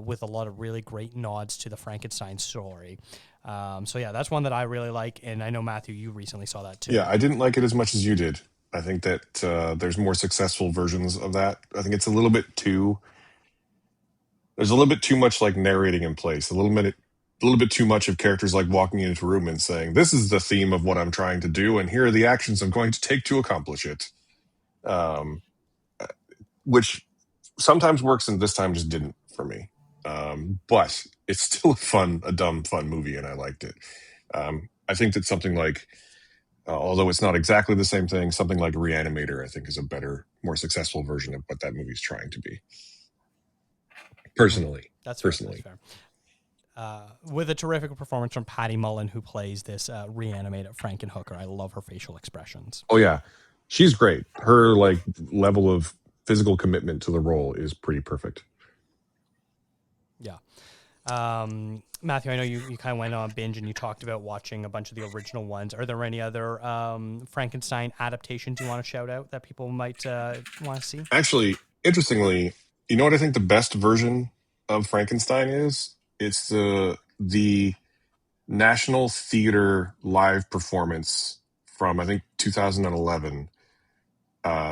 with a lot of really great nods to the Frankenstein story. So yeah, that's one that I really like, and I know, Matthew, you recently saw that too. Yeah, I didn't like it as much as you did. I think that there's more successful versions of that. I think it's a little bit there's a little bit too much like narrating in place, a little bit too much of characters like walking into a room and saying, "This is the theme of what I'm trying to do, and here are the actions I'm going to take to accomplish it," which sometimes works, and this time just didn't for me. But it's still a dumb, fun movie, and I liked it. I think that something like, although it's not exactly the same thing, something like Reanimator, I think, is a better more successful version of what that movie's trying to be. Mm-hmm. Personally. That's fair. With a terrific performance from Patty Mullen, who plays this reanimated Frankenhooker. I love her facial expressions. Oh yeah, she's great. Her like level of physical commitment to the role is pretty perfect. Yeah. Matthew, I know you kind of went on a binge and you talked about watching a bunch of the original ones. Are there any other Frankenstein adaptations you want to shout out that people might want to see? Actually, interestingly, you know what I think the best version of Frankenstein is? It's the National Theater live performance from I think 2011,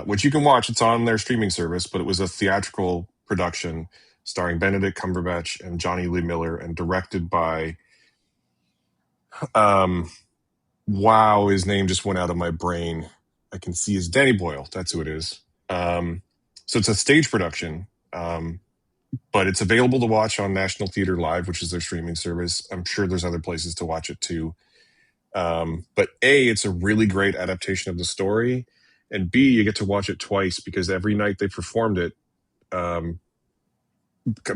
which you can watch. It's on their streaming service, but it was a theatrical production starring Benedict Cumberbatch and Johnny Lee Miller, and directed by wow, his name just went out of my brain. I can see his Danny Boyle. That's who it is. So it's a stage production, but it's available to watch on National Theater Live, which is their streaming service. I'm sure there's other places to watch it too. But A, it's a really great adaptation of the story, and B, you get to watch it twice because every night they performed it,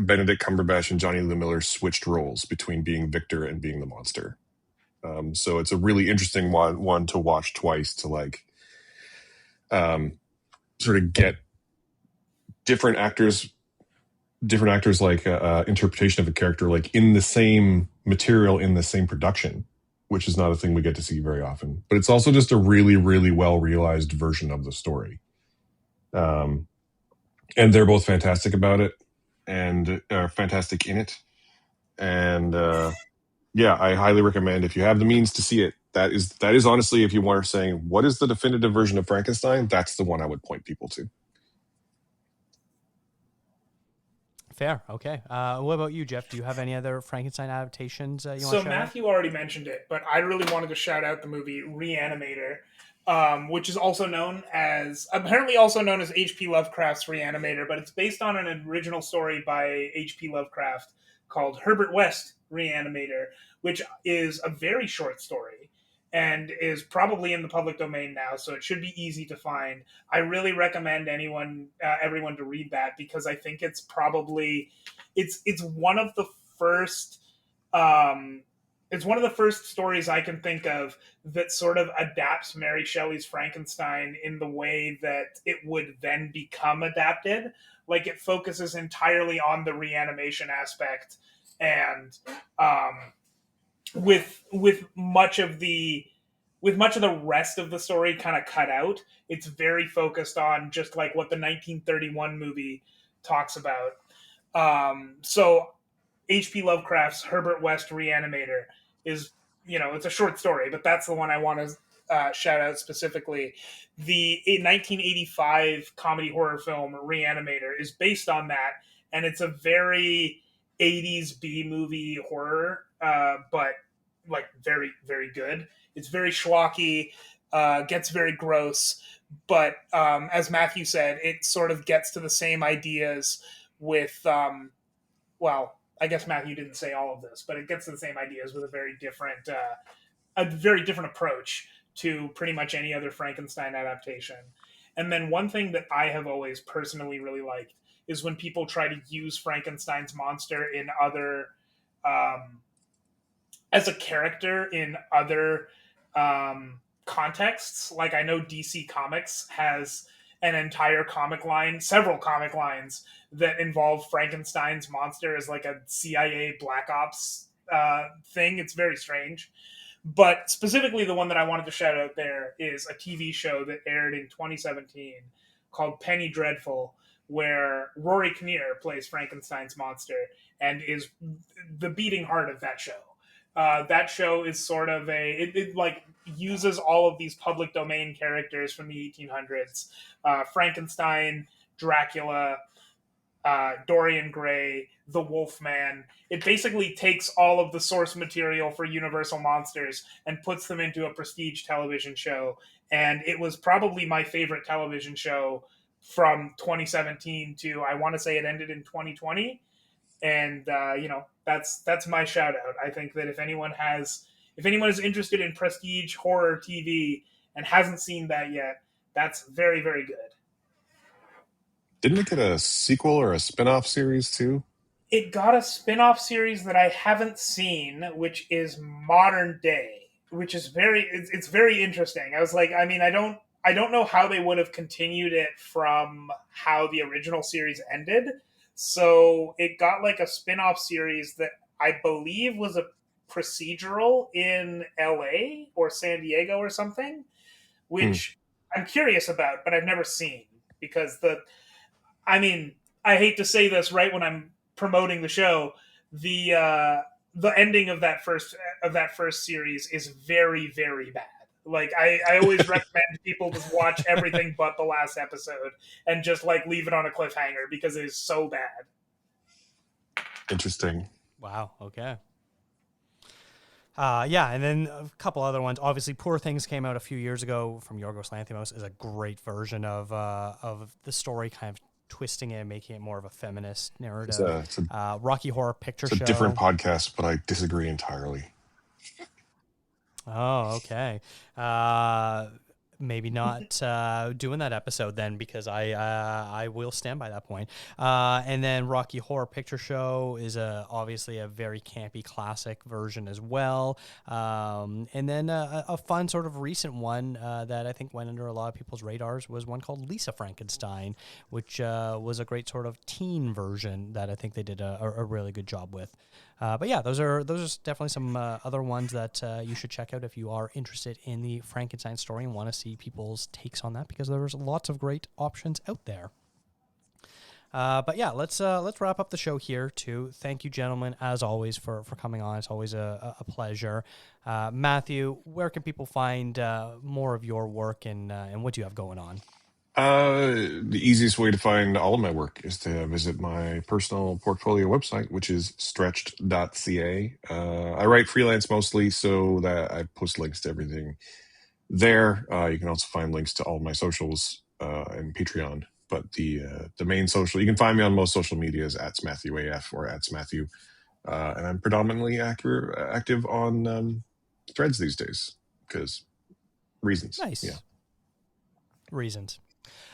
Benedict Cumberbatch and Johnny Lee Miller switched roles between being Victor and being the monster. So it's a really interesting one to watch twice to like sort of get different actors like interpretation of a character like in the same material in the same production, which is not a thing we get to see very often. But it's also just a really, really well realized version of the story. And they're both fantastic about it and are fantastic in it. And yeah, I highly recommend if you have the means to see it. That is honestly, if you were saying what is the definitive version of Frankenstein, that's the one I would point people to. Fair. Okay. What about you, Jeff? Do you have any other Frankenstein adaptations you want to shout out? So Matthew already mentioned it, but I really wanted to shout out the movie Reanimator, which is apparently also known as H.P. Lovecraft's Reanimator, but it's based on an original story by H.P. Lovecraft called Herbert West Reanimator, which is a very short story and is probably in the public domain now, so it should be easy to find. I really recommend everyone to read that because I think it's probably it's one of the first it's one of the first stories I can think of that sort of adapts Mary Shelley's Frankenstein in the way that it would then become adapted. Like it focuses entirely on the reanimation aspect, and with much of the rest of the story kind of cut out. It's very focused on just like what the 1931 movie talks about. So H.P. Lovecraft's Herbert West Reanimator is, it's a short story, but that's the one I want to shout out specifically. The 1985 comedy horror film Reanimator is based on that, and it's a very 80s B movie horror, but like very, very good. It's very schlocky, gets very gross, but as Matthew said, it sort of gets to the same ideas with, well, I guess Matthew didn't say all of this, but it gets to the same ideas with a very different approach to pretty much any other Frankenstein adaptation. And then one thing that I have always personally really liked is when people try to use Frankenstein's monster in other as a character in other contexts. Like I know DC Comics has an entire comic line, several comic lines that involve Frankenstein's monster as like a CIA Black Ops thing. It's very strange. But specifically, the one that I wanted to shout out there is a TV show that aired in 2017 called Penny Dreadful, where Rory Kinnear plays Frankenstein's monster and is the beating heart of that show. That show is sort of it like uses all of these public domain characters from the 1800s, Frankenstein, Dracula, Dorian Gray, the Wolfman. It basically takes all of the source material for Universal Monsters and puts them into a prestige television show. And it was probably my favorite television show from 2017 to, I want to say it ended in 2020. And that's my shout out. I think that if anyone is interested in prestige horror TV and hasn't seen that yet, that's very, very good. Didn't it get a sequel or a spin-off series too? It got a spin-off series that I haven't seen, which is modern day, which is it's very interesting. I was like, I mean, I don't know how they would have continued it from how the original series ended. So it got like a spin-off series that I believe was a procedural in LA or San Diego or something, Hmm. which I'm curious about, but I've never seen because I mean, I hate to say this right when I'm promoting the show, the ending of that first series is very very bad. Like I always recommend people just watch everything but the last episode and just like leave it on a cliffhanger because it is so bad. Interesting. Wow. Okay. Yeah, and then a couple other ones. Obviously, Poor Things came out a few years ago from Yorgos Lanthimos. Is a great version of the story, kind of twisting it and making it more of a feminist It's narrative. a it's a Rocky Horror Picture it's a different Show. podcast, but I disagree entirely. Oh, okay. Maybe not doing that episode then, because I will stand by that point. And then Rocky Horror Picture Show is obviously a very campy classic version as well. And then a fun sort of recent one that I think went under a lot of people's radars was one called Lisa Frankenstein, which was a great sort of teen version that I think they did a really good job with. But yeah, those are definitely some other ones that you should check out if you are interested in the Frankenstein story and want to see people's takes on that, because there's lots of great options out there. But yeah, let's wrap up the show here too. Thank you, gentlemen, as always, for coming on. It's always a pleasure. Matthew, where can people find more of your work and what do you have going on? The easiest way to find all of my work is to visit my personal portfolio website, which is stretched.ca. I write freelance mostly, so that I post links to everything there. You can also find links to all my socials and Patreon. But the main social, you can find me on most social medias at SmatthewAF or at Smatthew. And I'm predominantly active on Threads these days because reasons. Nice. Yeah. Reasons.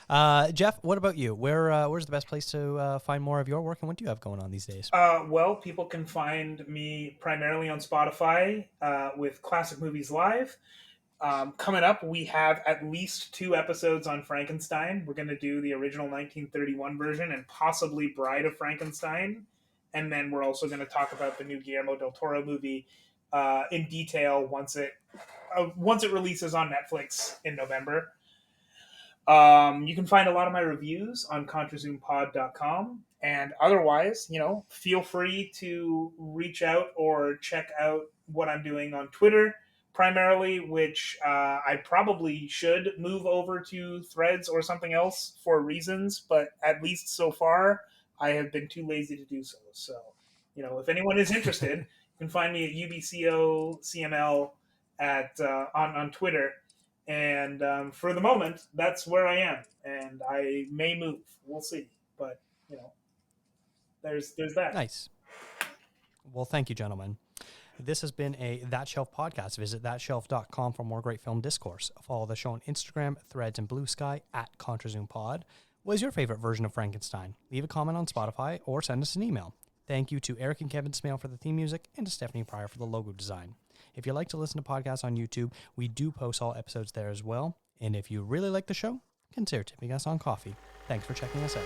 Jeff, what about you? Where's the best place to find more of your work, and what do you have going on these days? Well, people can find me primarily on Spotify with Classic Movies Live. Coming up, we have at least 2 episodes on Frankenstein. We're going to do the original 1931 version and possibly Bride of Frankenstein. And then we're also going to talk about the new Guillermo del Toro movie in detail once it releases on Netflix in November. You can find a lot of my reviews on ContraZoomPod.com. And otherwise, feel free to reach out or check out what I'm doing on Twitter, primarily, which I probably should move over to Threads or something else for reasons, but at least so far, I have been too lazy to do so. So, if anyone is interested, you can find me at UBCOCML on Twitter. And for the moment, that's where I am, and I may move. We'll see, but there's that. Nice. Well, thank you, gentlemen. This has been a That Shelf podcast. Visit thatshelf.com for more great film discourse. Follow the show on Instagram, Threads, and Blue Sky at ContraZoomPod. What is your favorite version of Frankenstein? Leave a comment on Spotify or send us an email. Thank you to Eric and Kevin Smale for the theme music and to Stephanie Pryor for the logo design. If you like to listen to podcasts on YouTube, we do post all episodes there as well. And if you really like the show, consider tipping us on coffee. Thanks for checking us out.